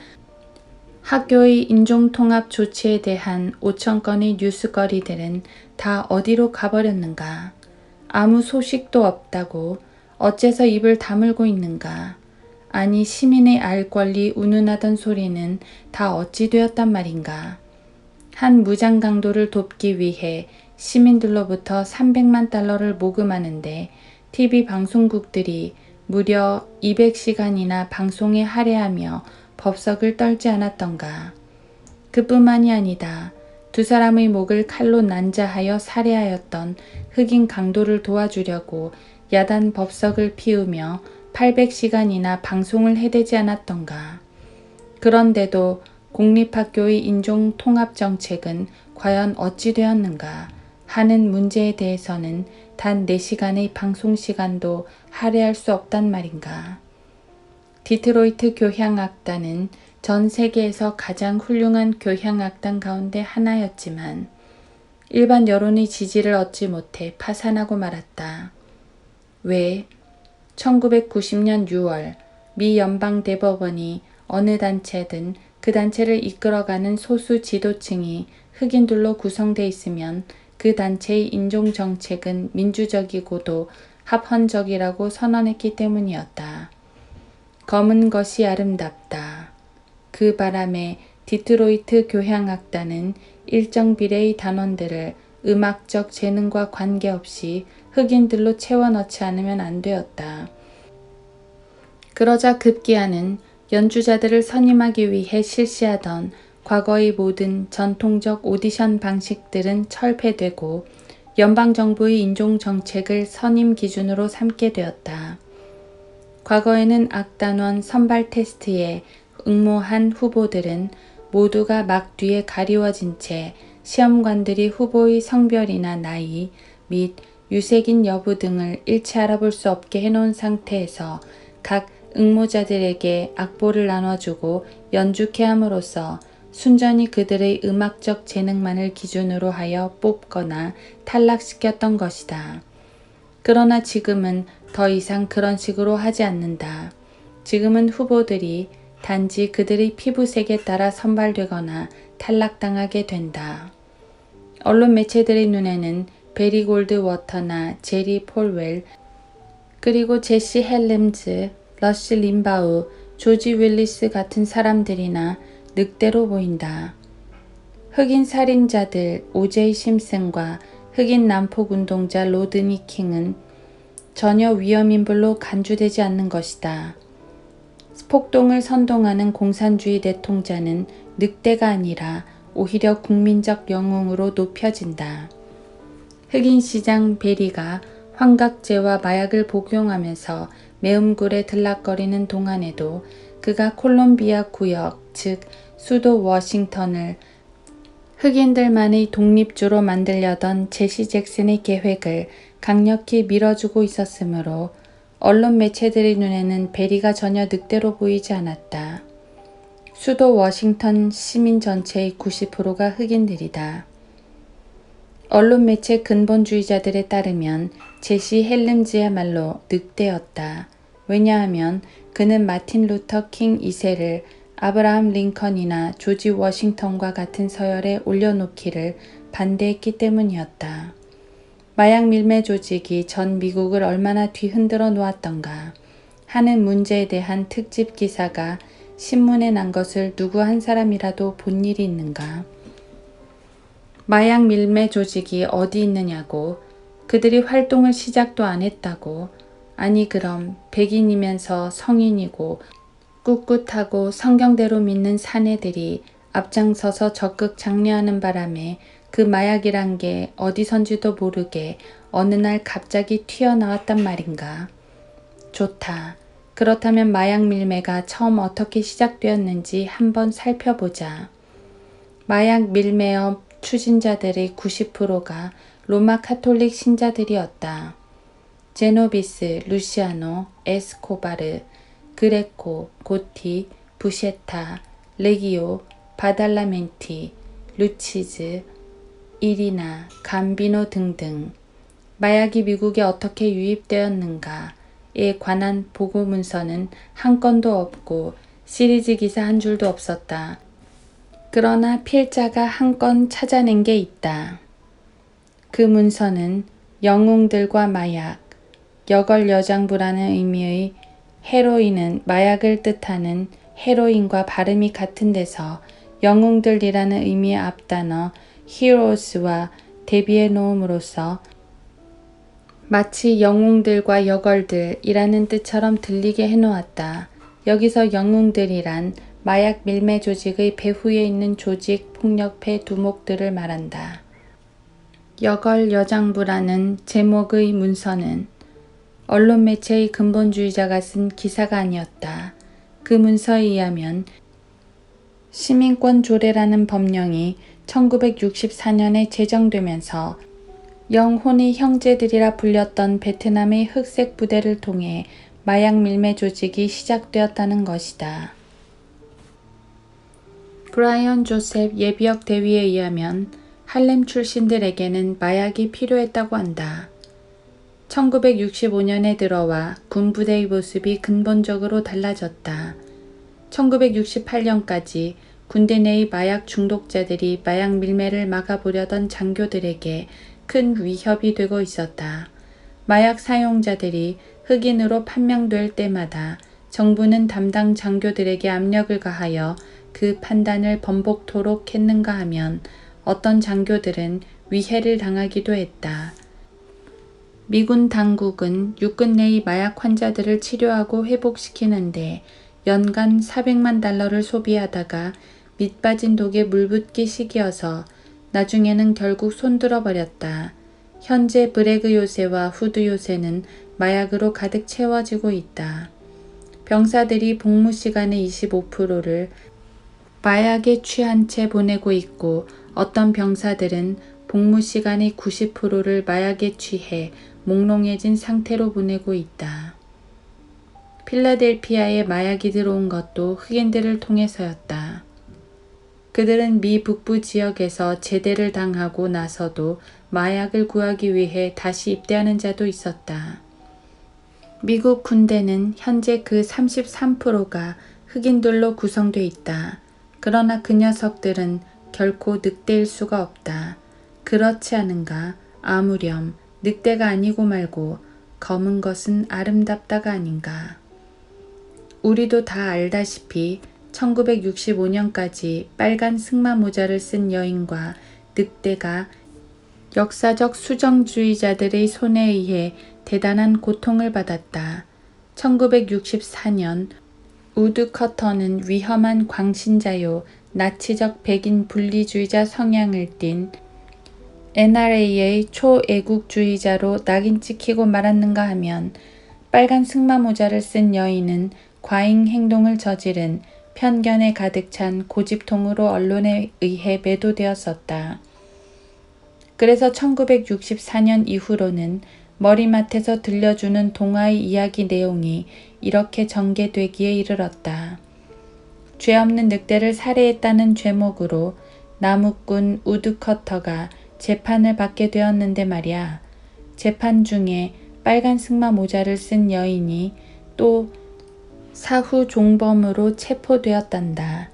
학교의 인종통합 조치에 대한 5천 건의 뉴스거리들은 다 어디로 가버렸는가? 아무 소식도 없다고 어째서 입을 다물고 있는가? 아니 시민의 알 권리 운운하던 소리는 다 어찌 되었단 말인가? 한 무장 강도를 돕기 위해 시민들로부터 300만 달러를 모금하는데 TV 방송국들이 무려 200시간이나 방송에 할애하며 법석을 떨지 않았던가. 그뿐만이 아니다. 두 사람의 목을 칼로 난자하여 살해하였던 흑인 강도를 도와주려고 야단 법석을 피우며 800시간이나 방송을 해대지 않았던가. 그런데도 공립학교의 인종통합정책은 과연 어찌 되었는가 하는 문제에 대해서는 단 4시간의 방송시간도 할애할 수 없단 말인가. 디트로이트 교향악단은 전 세계에서 가장 훌륭한 교향악단 가운데 하나였지만 일반 여론의 지지를 얻지 못해 파산하고 말았다. 왜? 1990년 6월 미 연방대법원이 어느 단체든 그 단체를 이끌어가는 소수 지도층이 흑인들로 구성돼 있으면 그 단체의 인종정책은 민주적이고도 합헌적이라고 선언했기 때문이었다. 검은 것이 아름답다. 그 바람에 디트로이트 교향악단은 일정 비례의 단원들을 음악적 재능과 관계없이 흑인들로 채워넣지 않으면 안 되었다. 그러자 급기야는 연주자들을 선임하기 위해 실시하던 과거의 모든 전통적 오디션 방식들은 철폐되고 연방정부의 인종정책을 선임 기준으로 삼게 되었다. 과거에는 악단원 선발 테스트에 응모한 후보들은 모두가 막 뒤에 가리워진 채 시험관들이 후보의 성별이나 나이 및 유색인 여부 등을 일체 알아볼 수 없게 해놓은 상태에서 각 응모자들에게 악보를 나눠주고 연주케 함으로써 순전히 그들의 음악적 재능만을 기준으로 하여 뽑거나 탈락시켰던 것이다. 그러나 지금은 더 이상 그런 식으로 하지 않는다. 지금은 후보들이 단지 그들의 피부색에 따라 선발되거나 탈락당하게 된다. 언론 매체들의 눈에는 베리 골드 워터나 제리 폴웰, 그리고 제시 헬름즈, 러시 림바우, 조지 윌리스 같은 사람들이나 늑대로 보인다. 흑인 살인자들 오제이 심슨과 흑인 난폭운동자 로드니 킹은 전혀 위험인물로 간주되지 않는 것이다. 폭동을 선동하는 공산주의 대통자는 늑대가 아니라 오히려 국민적 영웅으로 높여진다. 흑인 시장 베리가 환각제와 마약을 복용하면서 매음굴에 들락거리는 동안에도 그가 콜롬비아 구역, 즉 수도 워싱턴을 흑인들만의 독립주로 만들려던 제시 잭슨의 계획을 강력히 밀어주고 있었으므로 언론 매체들의 눈에는 베리가 전혀 늑대로 보이지 않았다. 수도 워싱턴 시민 전체의 90%가 흑인들이다. 언론 매체 근본주의자들에 따르면 제시 헬름즈야말로 늑대였다. 왜냐하면 그는 마틴 루터 킹 2세를 아브라함 링컨이나 조지 워싱턴과 같은 서열에 올려놓기를 반대했기 때문이었다. 마약 밀매 조직이 전 미국을 얼마나 뒤흔들어 놓았던가 하는 문제에 대한 특집 기사가 신문에 난 것을 누구 한 사람이라도 본 일이 있는가? 마약 밀매 조직이 어디 있느냐고, 그들이 활동을 시작도 안 했다고. 아니 그럼 백인이면서 성인이고 꿋꿋하고 성경대로 믿는 사내들이 앞장서서 적극 장려하는 바람에 그 마약이란 게 어디선지도 모르게 어느 날 갑자기 튀어나왔단 말인가. 좋다. 그렇다면 마약 밀매가 처음 어떻게 시작되었는지 한번 살펴보자. 마약 밀매업 추진자들의 90%가 로마 카톨릭 신자들이었다. 제노비스, 루시아노, 에스코바르, 그레코, 고티, 부셰타, 레기오, 바달라멘티, 루치즈, 이리나, 감비노 등등. 마약이 미국에 어떻게 유입되었는가에 관한 보고 문서는 한 건도 없고 시리즈 기사 한 줄도 없었다. 그러나 필자가 한 건 찾아낸 게 있다. 그 문서는 영웅들과 마약, 여걸여장부라는 의미의 헤로인은 마약을 뜻하는 헤로인과 발음이 같은 데서 영웅들이라는 의미의 앞단어 heroes와 대비해 놓음으로써 마치 영웅들과 여걸들이라는 뜻처럼 들리게 해놓았다. 여기서 영웅들이란 마약 밀매 조직의 배후에 있는 조직 폭력배 두목들을 말한다. 여걸여장부라는 제목의 문서는 언론 매체의 근본주의자가 쓴 기사가 아니었다. 그 문서에 의하면 시민권 조례라는 법령이 1964년에 제정되면서 영혼의 형제들이라 불렸던 베트남의 흑색 부대를 통해 마약 밀매 조직이 시작되었다는 것이다. 브라이언 조셉 예비역 대위에 의하면 할렘 출신들에게는 마약이 필요했다고 한다. 1965년에 들어와 군부대의 모습이 근본적으로 달라졌다. 1968년까지 군대 내의 마약 중독자들이 마약 밀매를 막아보려던 장교들에게 큰 위협이 되고 있었다. 마약 사용자들이 흑인으로 판명될 때마다 정부는 담당 장교들에게 압력을 가하여 그 판단을 번복토록 했는가 하면 어떤 장교들은 위해를 당하기도 했다. 미군 당국은 육군 내의 마약 환자들을 치료하고 회복시키는데 연간 400만 달러를 소비하다가 밑빠진 독에 물붓기 시기여서 나중에는 결국 손들어 버렸다. 현재 브래그 요새와 후드 요새는 마약으로 가득 채워지고 있다. 병사들이 복무 시간의 25%를 마약에 취한 채 보내고 있고 어떤 병사들은 복무 시간의 90%를 마약에 취해 몽롱해진 상태로 보내고 있다. 필라델피아에 마약이 들어온 것도 흑인들을 통해서였다. 그들은 미 북부 지역에서 제대를 당하고 나서도 마약을 구하기 위해 다시 입대하는 자도 있었다. 미국 군대는 현재 그 33%가 흑인들로 구성되어 있다. 그러나 그 녀석들은 결코 늑대일 수가 없다. 그렇지 않은가? 아무렴 늑대가 아니고 말고 검은 것은 아름답다가 아닌가. 우리도 다 알다시피 1965년까지 빨간 승마 모자를 쓴 여인과 늑대가 역사적 수정주의자들의 손에 의해 대단한 고통을 받았다. 1964년 우드 커터는 위험한 광신자요 나치적 백인 분리주의자 성향을 띤 NRA의 초애국주의자로 낙인 찍히고 말았는가 하면 빨간 승마 모자를 쓴 여인은 과잉 행동을 저지른 편견에 가득 찬 고집통으로 언론에 의해 매도되었었다. 그래서 1964년 이후로는 머리맡에서 들려주는 동화의 이야기 내용이 이렇게 전개되기에 이르렀다. 죄 없는 늑대를 살해했다는 죄목으로 나무꾼 우드커터가 재판을 받게 되었는데 말이야. 재판 중에 빨간 승마 모자를 쓴 여인이 또 사후 종범으로 체포되었단다.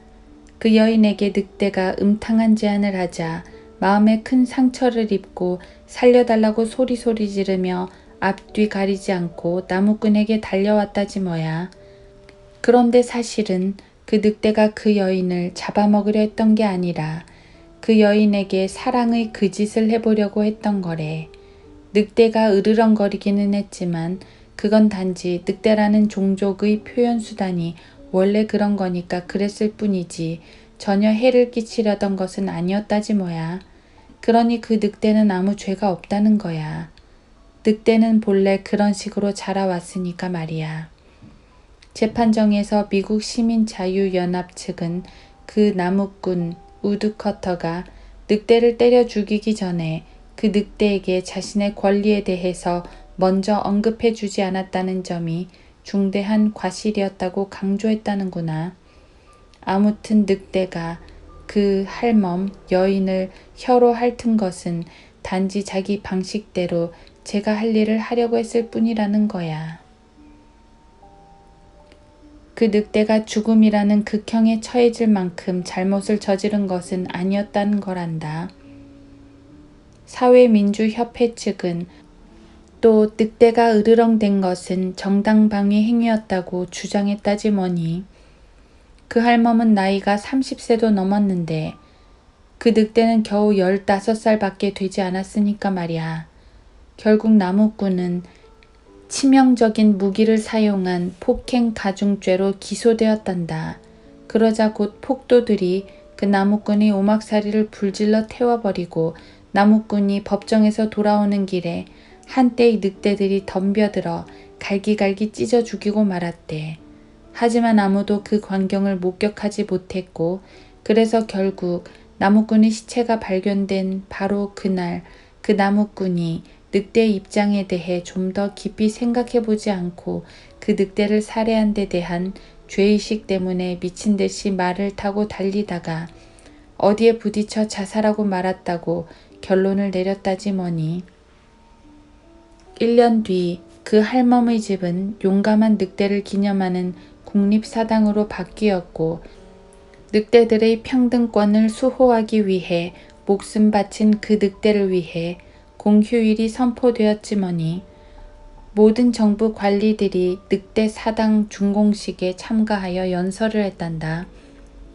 그 여인에게 늑대가 음탕한 제안을 하자 마음에 큰 상처를 입고 살려달라고 소리소리 지르며 앞뒤 가리지 않고 나무꾼에게 달려왔다지 뭐야. 그런데 사실은 그 늑대가 그 여인을 잡아먹으려 했던 게 아니라 그 여인에게 사랑의 그 짓을 해보려고 했던 거래. 늑대가 으르렁거리기는 했지만 그건 단지 늑대라는 종족의 표현 수단이 원래 그런 거니까 그랬을 뿐이지 전혀 해를 끼치려던 것은 아니었다지 뭐야. 그러니 그 늑대는 아무 죄가 없다는 거야. 늑대는 본래 그런 식으로 자라왔으니까 말이야. 재판정에서 미국 시민자유연합 측은 그 나무꾼 우드커터가 늑대를 때려 죽이기 전에 그 늑대에게 자신의 권리에 대해서 먼저 언급해 주지 않았다는 점이 중대한 과실이었다고 강조했다는구나. 아무튼 늑대가 그 할멈 여인을 혀로 핥은 것은 단지 자기 방식대로 제가 할 일을 하려고 했을 뿐이라는 거야. 그 늑대가 죽음이라는 극형에 처해질 만큼 잘못을 저지른 것은 아니었다는 거란다. 사회민주협회 측은 또 늑대가 으르렁댄 것은 정당방위 행위였다고 주장했다지 뭐니. 그 할멈은 나이가 30세도 넘었는데 그 늑대는 겨우 15살밖에 되지 않았으니까 말이야. 결국 나무꾼은 치명적인 무기를 사용한 폭행 가중죄로 기소되었단다. 그러자 곧 폭도들이 그 나무꾼이 오막살이를 불질러 태워버리고 나무꾼이 법정에서 돌아오는 길에 한때의 늑대들이 덤벼들어 갈기갈기 찢어 죽이고 말았대. 하지만 아무도 그 광경을 목격하지 못했고 그래서 결국 나무꾼의 시체가 발견된 바로 그날 그 나무꾼이 늑대의 입장에 대해 좀 더 깊이 생각해보지 않고 그 늑대를 살해한 데 대한 죄의식 때문에 미친 듯이 말을 타고 달리다가 어디에 부딪혀 자살하고 말았다고 결론을 내렸다지 뭐니. 1년 뒤 그 할멈의 집은 용감한 늑대를 기념하는 국립사당으로 바뀌었고 늑대들의 평등권을 수호하기 위해 목숨 바친 그 늑대를 위해 공휴일이 선포되었지머니 모든 정부 관리들이 늑대 사당 준공식에 참가하여 연설을 했단다.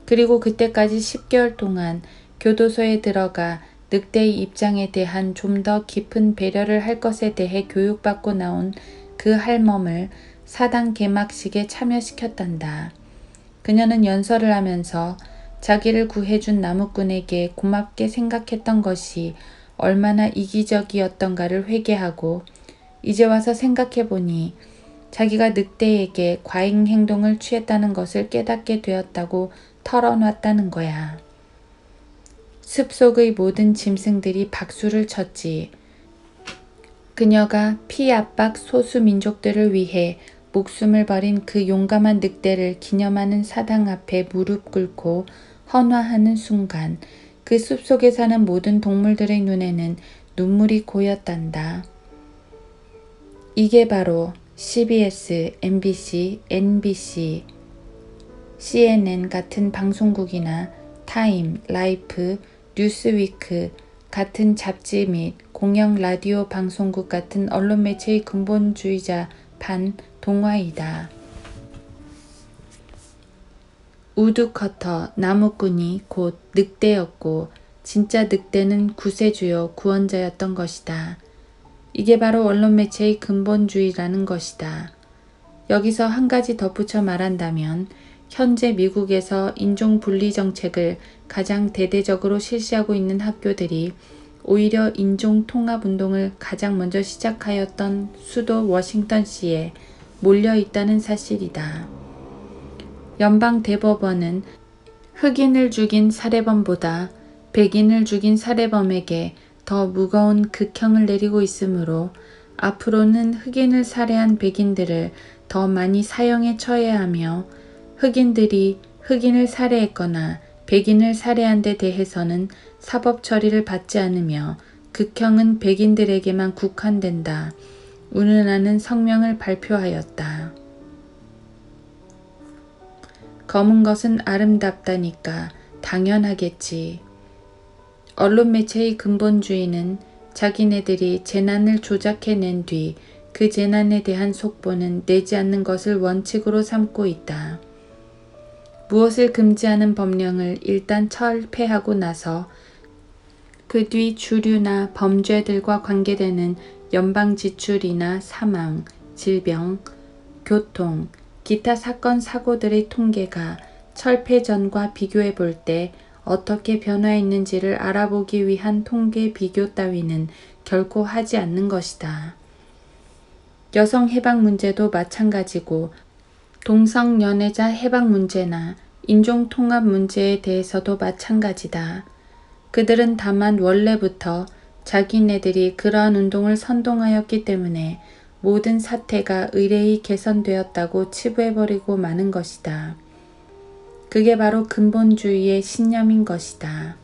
그리고 그때까지 10개월 동안 교도소에 들어가 늑대의 입장에 대한 좀 더 깊은 배려를 할 것에 대해 교육받고 나온 그 할멈을 사당 개막식에 참여시켰단다. 그녀는 연설을 하면서 자기를 구해준 나무꾼에게 고맙게 생각했던 것이 얼마나 이기적이었던가를 회개하고 이제 와서 생각해보니 자기가 늑대에게 과잉 행동을 취했다는 것을 깨닫게 되었다고 털어놨다는 거야. 숲속의 모든 짐승들이 박수를 쳤지. 그녀가 피압박 소수민족들을 위해 목숨을 버린 그 용감한 늑대를 기념하는 사당 앞에 무릎 꿇고 헌화하는 순간 그 숲속에 사는 모든 동물들의 눈에는 눈물이 고였단다. 이게 바로 CBS, MBC, NBC, CNN 같은 방송국이나 타임, 라이프, 뉴스위크 같은 잡지 및 공영 라디오 방송국 같은 언론 매체의 근본주의자 반 동화이다. 우드커터 나무꾼이 곧 늑대였고 진짜 늑대는 구세주요 구원자였던 것이다. 이게 바로 언론 매체의 근본주의라는 것이다. 여기서 한 가지 덧붙여 말한다면 현재 미국에서 인종분리 정책을 가장 대대적으로 실시하고 있는 학교들이 오히려 인종통합운동을 가장 먼저 시작하였던 수도 워싱턴시에 몰려 있다는 사실이다. 연방대법원은 흑인을 죽인 살해범보다 백인을 죽인 살해범에게 더 무거운 극형을 내리고 있으므로 앞으로는 흑인을 살해한 백인들을 더 많이 사형에 처해야 하며 흑인들이 흑인을 살해했거나 백인을 살해한 데 대해서는 사법 처리를 받지 않으며 극형은 백인들에게만 국한된다. 운운하는 성명을 발표하였다. 검은 것은 아름답다니까 당연하겠지. 언론 매체의 근본주의는 자기네들이 재난을 조작해낸 뒤 그 재난에 대한 속보는 내지 않는 것을 원칙으로 삼고 있다. 무엇을 금지하는 법령을 일단 철폐하고 나서 그 뒤 주류나 범죄들과 관계되는 연방 지출이나 사망, 질병, 교통, 기타 사건 사고들의 통계가 철폐 전과 비교해 볼 때 어떻게 변화했는지를 알아보기 위한 통계 비교 따위는 결코 하지 않는 것이다. 여성 해방 문제도 마찬가지고 동성연애자 해방 문제나 인종통합 문제에 대해서도 마찬가지다. 그들은 다만 원래부터 자기네들이 그러한 운동을 선동하였기 때문에 모든 사태가 의례히 개선되었다고 치부해버리고 마는 것이다. 그게 바로 근본주의의 신념인 것이다.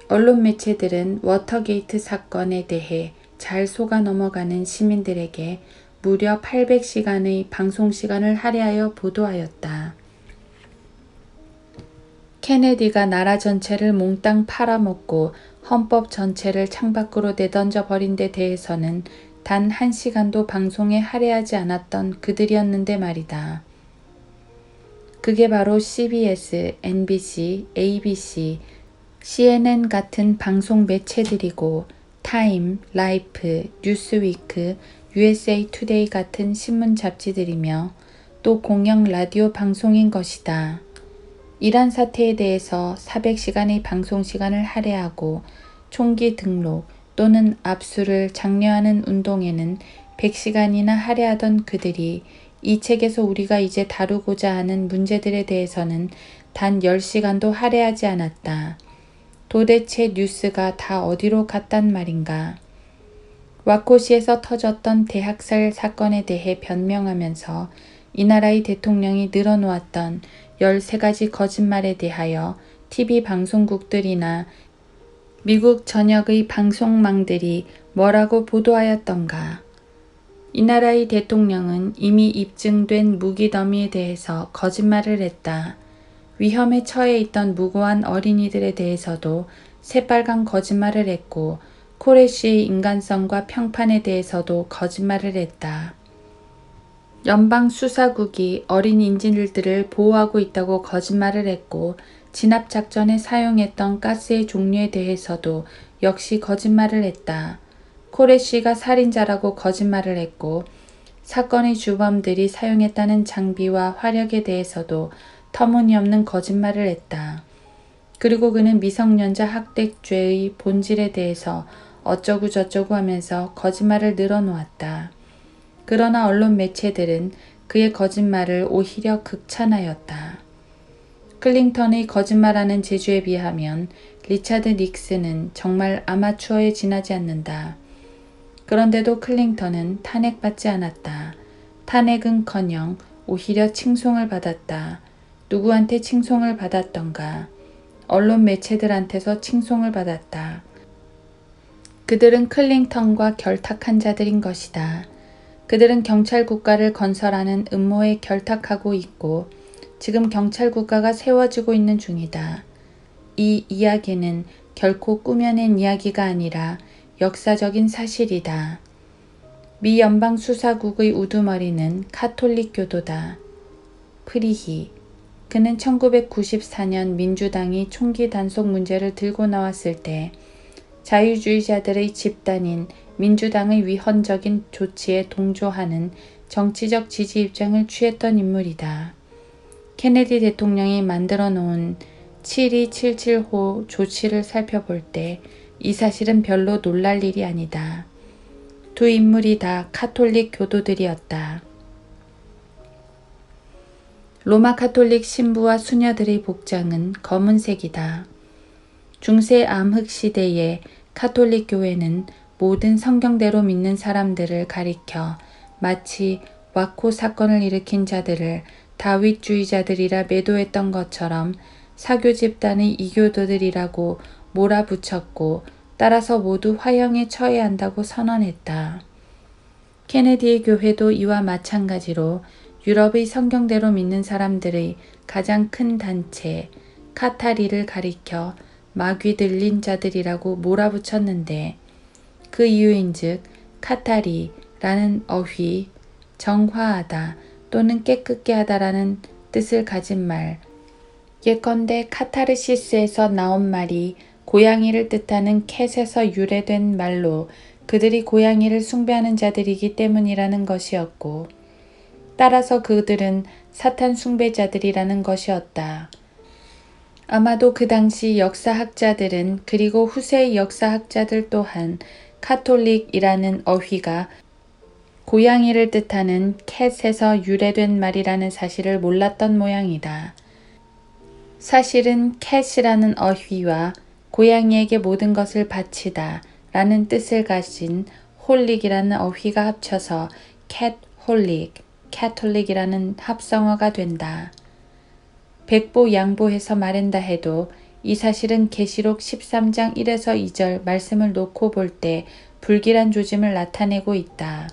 언론 매체들은 워터게이트 사건에 대해 잘 속아 넘어가는 시민들에게 무려 800시간의 방송시간을 할애하여 보도하였다. 케네디가 나라 전체를 몽땅 팔아먹고 헌법 전체를 창밖으로 내던져 버린 데 대해서는 단 1시간도 방송에 할애하지 않았던 그들이었는데 말이다. 그게 바로 CBS, NBC, ABC, CNN 같은 방송 매체들이고 타임, 라이프, 뉴스위크, USA 투데이 같은 신문 잡지들이며 또 공영 라디오 방송인 것이다. 이란 사태에 대해서 400시간의 방송시간을 할애하고 총기 등록 또는 압수를 장려하는 운동에는 100시간이나 할애하던 그들이 이 책에서 우리가 이제 다루고자 하는 문제들에 대해서는 단 10시간도 할애하지 않았다. 도대체 뉴스가 다 어디로 갔단 말인가. 와코시에서 터졌던 대학살 사건에 대해 변명하면서 이 나라의 대통령이 늘어놓았던 13가지 거짓말에 대하여 TV 방송국들이나 미국 전역의 방송망들이 뭐라고 보도하였던가. 이 나라의 대통령은 이미 입증된 무기 더미에 대해서 거짓말을 했다. 위험에 처해 있던 무고한 어린이들에 대해서도 새빨간 거짓말을 했고 코레시의 인간성과 평판에 대해서도 거짓말을 했다. 연방수사국이 어린 인질들을 보호하고 있다고 거짓말을 했고 진압작전에 사용했던 가스의 종류에 대해서도 역시 거짓말을 했다. 코레시가 살인자라고 거짓말을 했고 사건의 주범들이 사용했다는 장비와 화력에 대해서도 터무니없는 거짓말을 했다. 그리고 그는 미성년자 학대죄의 본질에 대해서 어쩌고 저쩌고 하면서 거짓말을 늘어놓았다. 그러나 언론 매체들은 그의 거짓말을 오히려 극찬하였다. 클링턴의 거짓말하는 재주에 비하면 리차드 닉슨은 정말 아마추어에 지나지 않는다. 그런데도 클링턴은 탄핵받지 않았다. 탄핵은커녕 오히려 칭송을 받았다. 누구한테 칭송을 받았던가. 언론 매체들한테서 칭송을 받았다. 그들은 클링턴과 결탁한 자들인 것이다. 그들은 경찰 국가를 건설하는 음모에 결탁하고 있고 지금 경찰 국가가 세워지고 있는 중이다. 이 이야기는 결코 꾸며낸 이야기가 아니라 역사적인 사실이다. 미 연방수사국의 우두머리는 카톨릭 교도다. 프리히. 그는 1994년 민주당이 총기 단속 문제를 들고 나왔을 때 자유주의자들의 집단인 민주당의 위헌적인 조치에 동조하는 정치적 지지 입장을 취했던 인물이다. 케네디 대통령이 만들어 놓은 7277호 조치를 살펴볼 때 이 사실은 별로 놀랄 일이 아니다. 두 인물이 다 카톨릭 교도들이었다. 로마 카톨릭 신부와 수녀들의 복장은 검은색이다. 중세 암흑 시대에 카톨릭 교회는 모든 성경대로 믿는 사람들을 가리켜 마치 와코 사건을 일으킨 자들을 다윗주의자들이라 매도했던 것처럼 사교 집단의 이교도들이라고 몰아붙였고 따라서 모두 화형에 처해야 한다고 선언했다. 케네디의 교회도 이와 마찬가지로 유럽의 성경대로 믿는 사람들의 가장 큰 단체 카타리를 가리켜 마귀 들린 자들이라고 몰아붙였는데 그 이유인즉 카타리라는 어휘 정화하다 또는 깨끗게 하다라는 뜻을 가진 말 예컨대 카타르시스에서 나온 말이 고양이를 뜻하는 캣에서 유래된 말로 그들이 고양이를 숭배하는 자들이기 때문이라는 것이었고 따라서 그들은 사탄 숭배자들이라는 것이었다. 아마도 그 당시 역사학자들은 그리고 후세의 역사학자들 또한 카톨릭이라는 어휘가 고양이를 뜻하는 캣에서 유래된 말이라는 사실을 몰랐던 모양이다. 사실은 캣이라는 어휘와 고양이에게 모든 것을 바치다 라는 뜻을 가진 홀릭이라는 어휘가 합쳐서 캣홀릭, 캐톨릭이라는 합성어가 된다. 백보양보해서 말한다 해도 이 사실은 계시록 13장 1에서 2절 말씀을 놓고 볼 때 불길한 조짐을 나타내고 있다.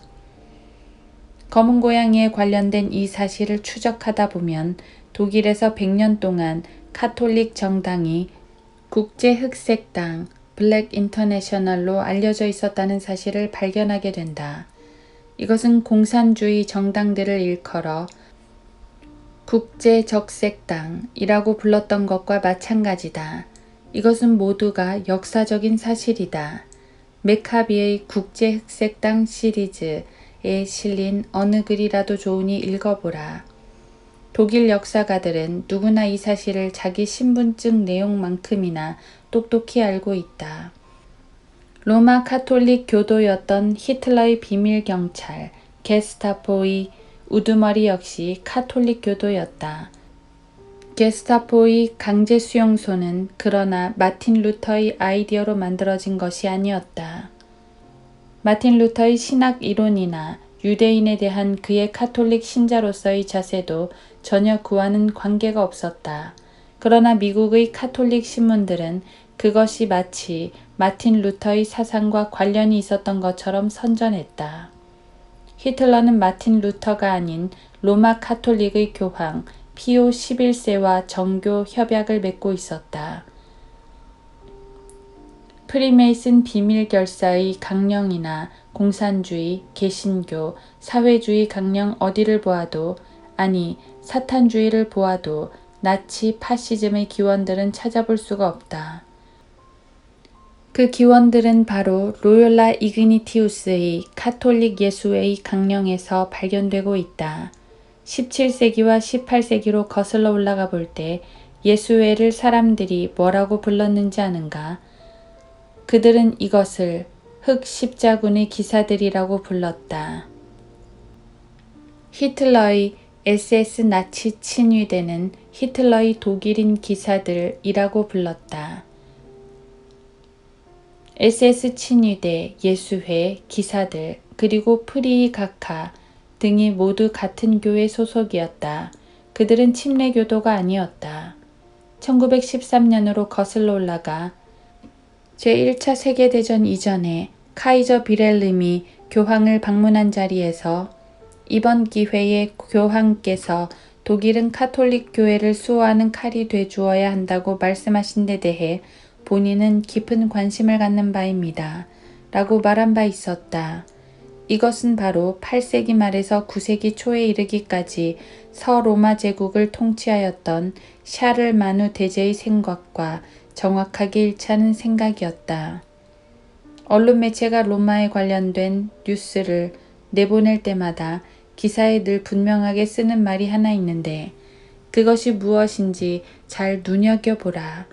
검은 고양이에 관련된 이 사실을 추적하다 보면 독일에서 100년 동안 카톨릭 정당이 국제 흑색당 블랙 인터내셔널로 알려져 있었다는 사실을 발견하게 된다. 이것은 공산주의 정당들을 일컬어 국제 적색당이라고 불렀던 것과 마찬가지다. 이것은 모두가 역사적인 사실이다. 메카비의 국제 흑색당 시리즈에 실린 어느 글이라도 좋으니 읽어보라. 독일 역사가들은 누구나 이 사실을 자기 신분증 내용만큼이나 똑똑히 알고 있다. 로마 카톨릭 교도였던 히틀러의 비밀경찰 게스타포의 우두머리 역시 카톨릭 교도였다. 게스타포의 강제수용소는 그러나 마틴 루터의 아이디어로 만들어진 것이 아니었다. 마틴 루터의 신학 이론이나 유대인에 대한 그의 카톨릭 신자로서의 자세도 전혀 그와는 관계가 없었다. 그러나 미국의 카톨릭 신문들은 그것이 마치 마틴 루터의 사상과 관련이 있었던 것처럼 선전했다. 히틀러는 마틴 루터가 아닌 로마 카톨릭의 교황 피오 11세와 정교 협약을 맺고 있었다. 프리메이슨 비밀결사의 강령이나 공산주의, 개신교, 사회주의 강령 어디를 보아도, 아니 사탄주의를 보아도 나치 파시즘의 기원들은 찾아볼 수가 없다. 그 기원들은 바로 로욜라 이그니티우스의 카톨릭 예수회의 강령에서 발견되고 있다. 17세기와 18세기로 거슬러 올라가 볼 때 예수회를 사람들이 뭐라고 불렀는지 아는가? 그들은 이것을 흑 십자군의 기사들이라고 불렀다. 히틀러의 SS 나치 친위대는 히틀러의 독일인 기사들이라고 불렀다. SS 친위대, 예수회, 기사들, 그리고 프리이가카 등이 모두 같은 교회 소속이었다. 그들은 침례교도가 아니었다. 1913년으로 거슬러 올라가 제1차 세계대전 이전에 카이저 비렐름이 교황을 방문한 자리에서 이번 기회에 교황께서 독일은 카톨릭 교회를 수호하는 칼이 되주어야 한다고 말씀하신 데 대해 본인은 깊은 관심을 갖는 바입니다. 라고 말한 바 있었다. 이것은 바로 8세기 말에서 9세기 초에 이르기까지 서로마 제국을 통치하였던 샤를 마누 대제의 생각과 정확하게 일치하는 생각이었다. 언론 매체가 로마에 관련된 뉴스를 내보낼 때마다 기사에 늘 분명하게 쓰는 말이 하나 있는데 그것이 무엇인지 잘 눈여겨보라.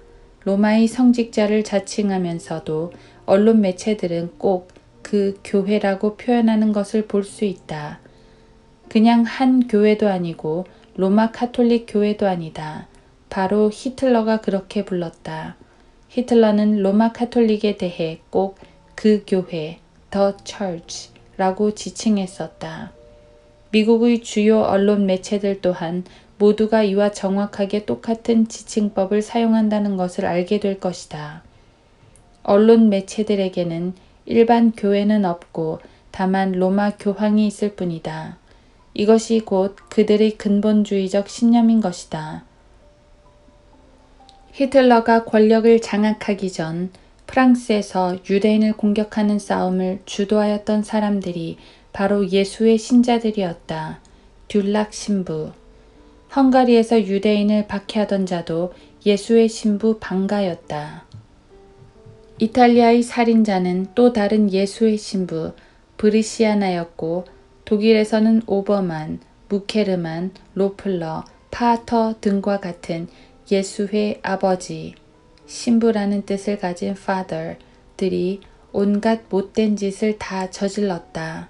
로마의 성직자를 자칭하면서도 언론 매체들은 꼭 그 교회라고 표현하는 것을 볼 수 있다. 그냥 한 교회도 아니고 로마 카톨릭 교회도 아니다. 바로 히틀러가 그렇게 불렀다. 히틀러는 로마 카톨릭에 대해 꼭 그 교회, The Church라고 지칭했었다. 미국의 주요 언론 매체들 또한 모두가 이와 정확하게 똑같은 지칭법을 사용한다는 것을 알게 될 것이다. 언론 매체들에게는 일반 교회는 없고 다만 로마 교황이 있을 뿐이다. 이것이 곧 그들의 근본주의적 신념인 것이다. 히틀러가 권력을 장악하기 전 프랑스에서 유대인을 공격하는 싸움을 주도하였던 사람들이 바로 예수의 신자들이었다. 듈락 신부. 헝가리에서 유대인을 박해하던 자도 예수의 신부 방가였다. 이탈리아의 살인자는 또 다른 예수의 신부 브리시아나였고 독일에서는 오버만, 무케르만, 로플러, 파터 등과 같은 예수의 아버지, 신부라는 뜻을 가진 father들이 온갖 못된 짓을 다 저질렀다.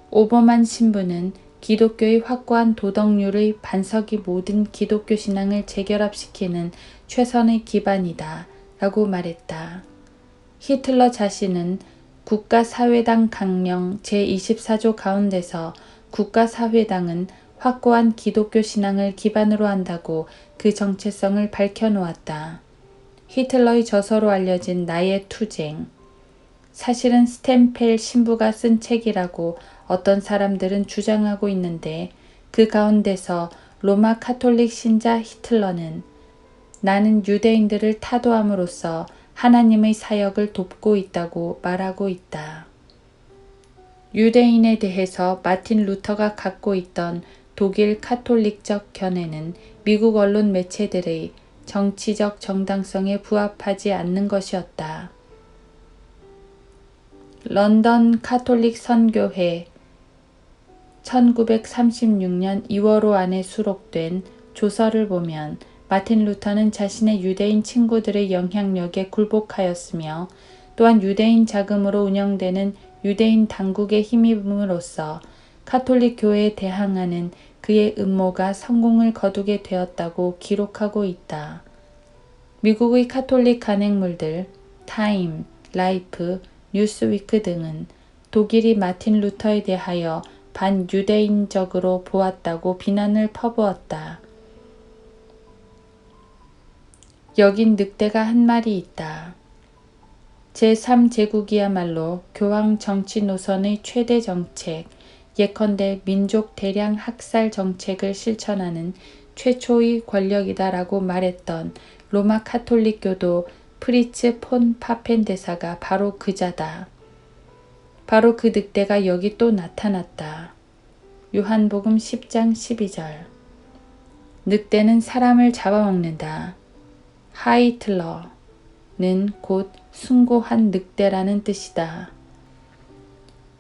오버만 신부는 기독교의 확고한 도덕률의 반석이 모든 기독교 신앙을 재결합시키는 최선의 기반이다 라고 말했다. 히틀러 자신은 국가사회당 강령 제24조 가운데서 국가사회당은 확고한 기독교 신앙을 기반으로 한다고 그 정체성을 밝혀놓았다. 히틀러의 저서로 알려진 나의 투쟁. 사실은 스템펠 신부가 쓴 책이라고 어떤 사람들은 주장하고 있는데 그 가운데서 로마 카톨릭 신자 히틀러는 나는 유대인들을 타도함으로써 하나님의 사역을 돕고 있다고 말하고 있다. 유대인에 대해서 마틴 루터가 갖고 있던 독일 카톨릭적 견해는 미국 언론 매체들의 정치적 정당성에 부합하지 않는 것이었다. 런던 카톨릭 선교회 1936년 2월호 안에 수록된 조서를 보면 마틴 루터는 자신의 유대인 친구들의 영향력에 굴복하였으며 또한 유대인 자금으로 운영되는 유대인 당국에 힘입음으로써 카톨릭 교회에 대항하는 그의 음모가 성공을 거두게 되었다고 기록하고 있다. 미국의 카톨릭 간행물들, 타임, 라이프, 뉴스위크 등은 독일이 마틴 루터에 대하여 반유대인적으로 보았다고 비난을 퍼부었다. 여긴 늑대가 한 마리 있다. 제3제국이야말로 교황 정치 노선의 최대 정책, 예컨대 민족 대량 학살 정책을 실천하는 최초의 권력이다라고 말했던 로마 카톨릭교도 프리츠 폰 파펜 대사가 바로 그자다. 바로 그 늑대가 여기 또 나타났다. 요한복음 10장 12절. 늑대는 사람을 잡아먹는다. 하이틀러는 곧 숭고한 늑대라는 뜻이다.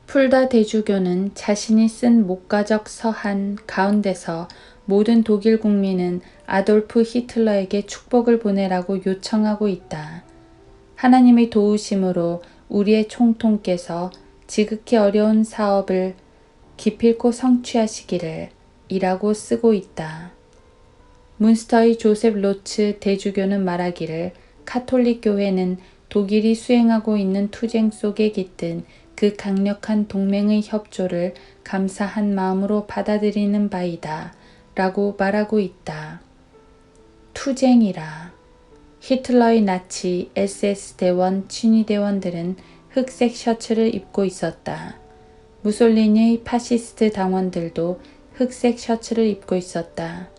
풀다 대주교는 자신이 쓴 목가적 서한 가운데서 모든 독일 국민은 아돌프 히틀러에게 축복을 보내라고 요청하고 있다. 하나님의 도우심으로 우리의 총통께서 지극히 어려운 사업을 기필코 성취하시기를 이라고 쓰고 있다. 문스터의 조셉 로츠 대주교는 말하기를 카톨릭 교회는 독일이 수행하고 있는 투쟁 속에 깃든 그 강력한 동맹의 협조를 감사한 마음으로 받아들이는 바이다 라고 말하고 있다. 투쟁이라. 히틀러의 나치 SS 대원 친위대원들은 흑색 셔츠를 입고 있었다. 무솔리니의 파시스트 당원들도 흑색 셔츠를 입고 있었다.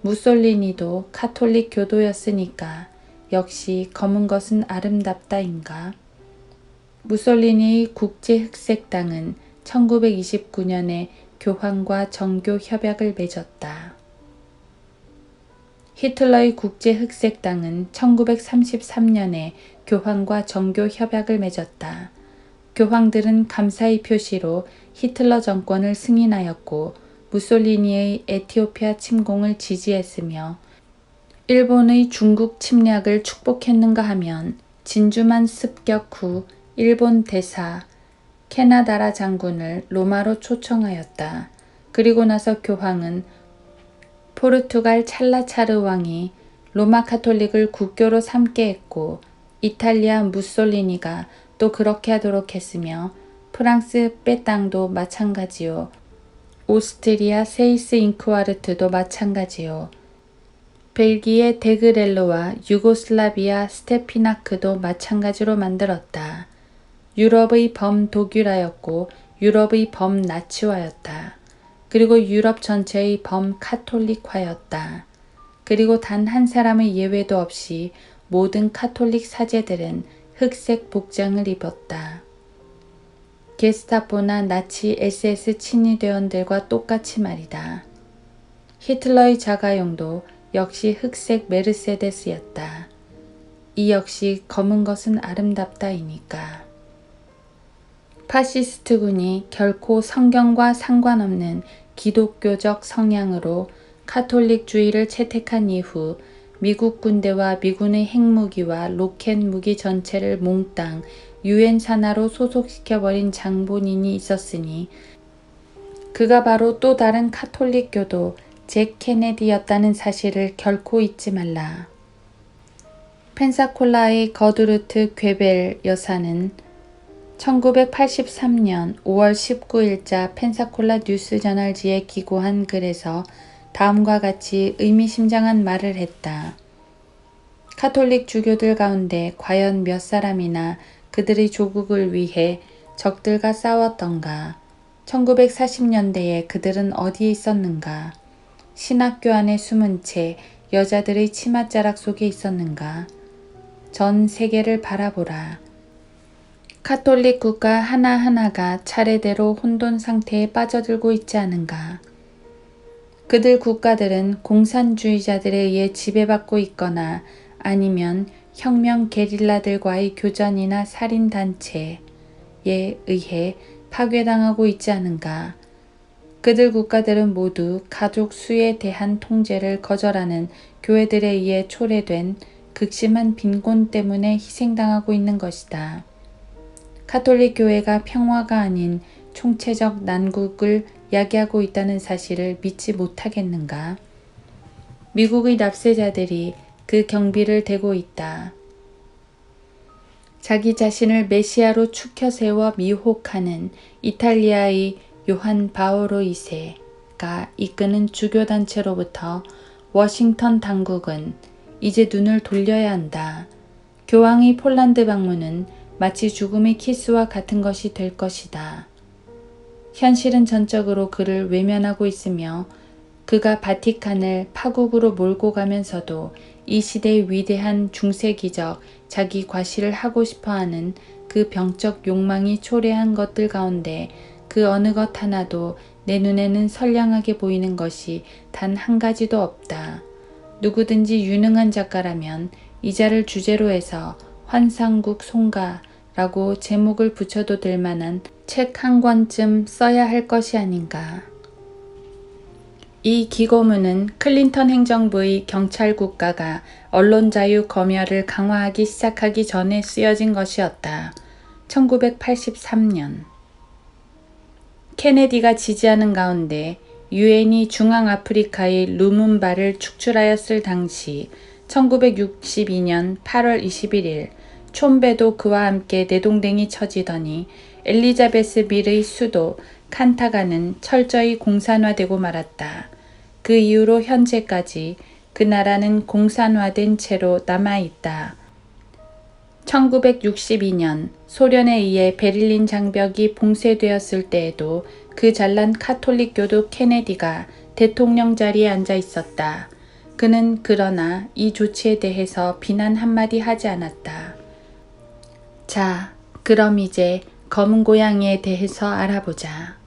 무솔리니도 카톨릭 교도였으니까 역시 검은 것은 아름답다인가. 무솔리니의 국제흑색당은 1929년에 교황과 정교 협약을 맺었다. 히틀러의 국제흑색당은 1933년에 교황과 정교 협약을 맺었다. 교황들은 감사의 표시로 히틀러 정권을 승인하였고 무솔리니의 에티오피아 침공을 지지했으며 일본의 중국 침략을 축복했는가 하면 진주만 습격 후 일본 대사 캐나다라 장군을 로마로 초청하였다. 그리고 나서 교황은 포르투갈 찰라차르 왕이 로마 카톨릭을 국교로 삼게 했고 이탈리아 무솔리니가 또 그렇게 하도록 했으며 프랑스 빼땅도 마찬가지요. 오스트리아 세이스 잉크와르트도 마찬가지요. 벨기에 데그렐로와 유고슬라비아 스테피나크도 마찬가지로 만들었다. 유럽의 범독일화였고 유럽의 범나치화였다. 그리고 유럽 전체의 범카톨릭화였다. 그리고 단 한 사람의 예외도 없이 모든 카톨릭 사제들은 흑색 복장을 입었다. 게스타포나 나치 SS 친위대원들과 똑같이 말이다. 히틀러의 자가용도 역시 흑색 메르세데스였다. 이 역시 검은 것은 아름답다이니까. 파시스트군이 결코 성경과 상관없는 기독교적 성향으로 카톨릭주의를 채택한 이후 미국 군대와 미군의 핵무기와 로켓 무기 전체를 몽땅 유엔 산하로 소속시켜버린 장본인이 있었으니 그가 바로 또 다른 카톨릭 교도 잭 케네디였다는 사실을 결코 잊지 말라. 펜사콜라의 거드루트 괴벨 여사는 1983년 5월 19일자 펜사콜라 뉴스저널지에 기고한 글에서 다음과 같이 의미심장한 말을 했다. 카톨릭 주교들 가운데 과연 몇 사람이나 그들의 조국을 위해 적들과 싸웠던가? 1940년대에 그들은 어디에 있었는가? 신학교 안에 숨은 채 여자들의 치맛자락 속에 있었는가? 전 세계를 바라보라. 카톨릭 국가 하나하나가 차례대로 혼돈 상태에 빠져들고 있지 않은가? 그들 국가들은 공산주의자들에 의해 지배받고 있거나 아니면 혁명 게릴라들과의 교전이나 살인단체에 의해 파괴당하고 있지 않은가? 그들 국가들은 모두 가족 수에 대한 통제를 거절하는 교회들에 의해 초래된 극심한 빈곤 때문에 희생당하고 있는 것이다. 카톨릭 교회가 평화가 아닌 총체적 난국을 야기하고 있다는 사실을 믿지 못하겠는가? 미국의 납세자들이 그 경비를 대고 있다. 자기 자신을 메시아로 축혀 세워 미혹하는 이탈리아의 요한 바오로 2세가 이끄는 주교단체로부터 워싱턴 당국은 이제 눈을 돌려야 한다. 교황의 폴란드 방문은 마치 죽음의 키스와 같은 것이 될 것이다. 현실은 전적으로 그를 외면하고 있으며 그가 바티칸을 파국으로 몰고 가면서도 이 시대의 위대한 중세기적 자기 과시를 하고 싶어하는 그 병적 욕망이 초래한 것들 가운데 그 어느 것 하나도 내 눈에는 선량하게 보이는 것이 단 한 가지도 없다. 누구든지 유능한 작가라면 이 자를 주제로 해서 환상국 송가라고 제목을 붙여도 될 만한 책 한 권쯤 써야 할 것이 아닌가. 이 기고문은 클린턴 행정부의 경찰 국가가 언론 자유 검열을 강화하기 시작하기 전에 쓰여진 것이었다. 1983년. 케네디가 지지하는 가운데 유엔이 중앙아프리카의 루문바를 축출하였을 당시 1962년 8월 21일 촌배도 그와 함께 내동댕이 쳐지더니 엘리자베스 빌의 수도 칸타가는 철저히 공산화되고 말았다. 그 이후로 현재까지 그 나라는 공산화된 채로 남아있다. 1962년 소련에 의해 베를린 장벽이 봉쇄되었을 때에도 그 잘난 카톨릭 교도 케네디가 대통령 자리에 앉아 있었다. 그는 그러나 이 조치에 대해서 비난 한마디 하지 않았다. 자, 그럼 이제 검은 고양이에 대해서 알아보자.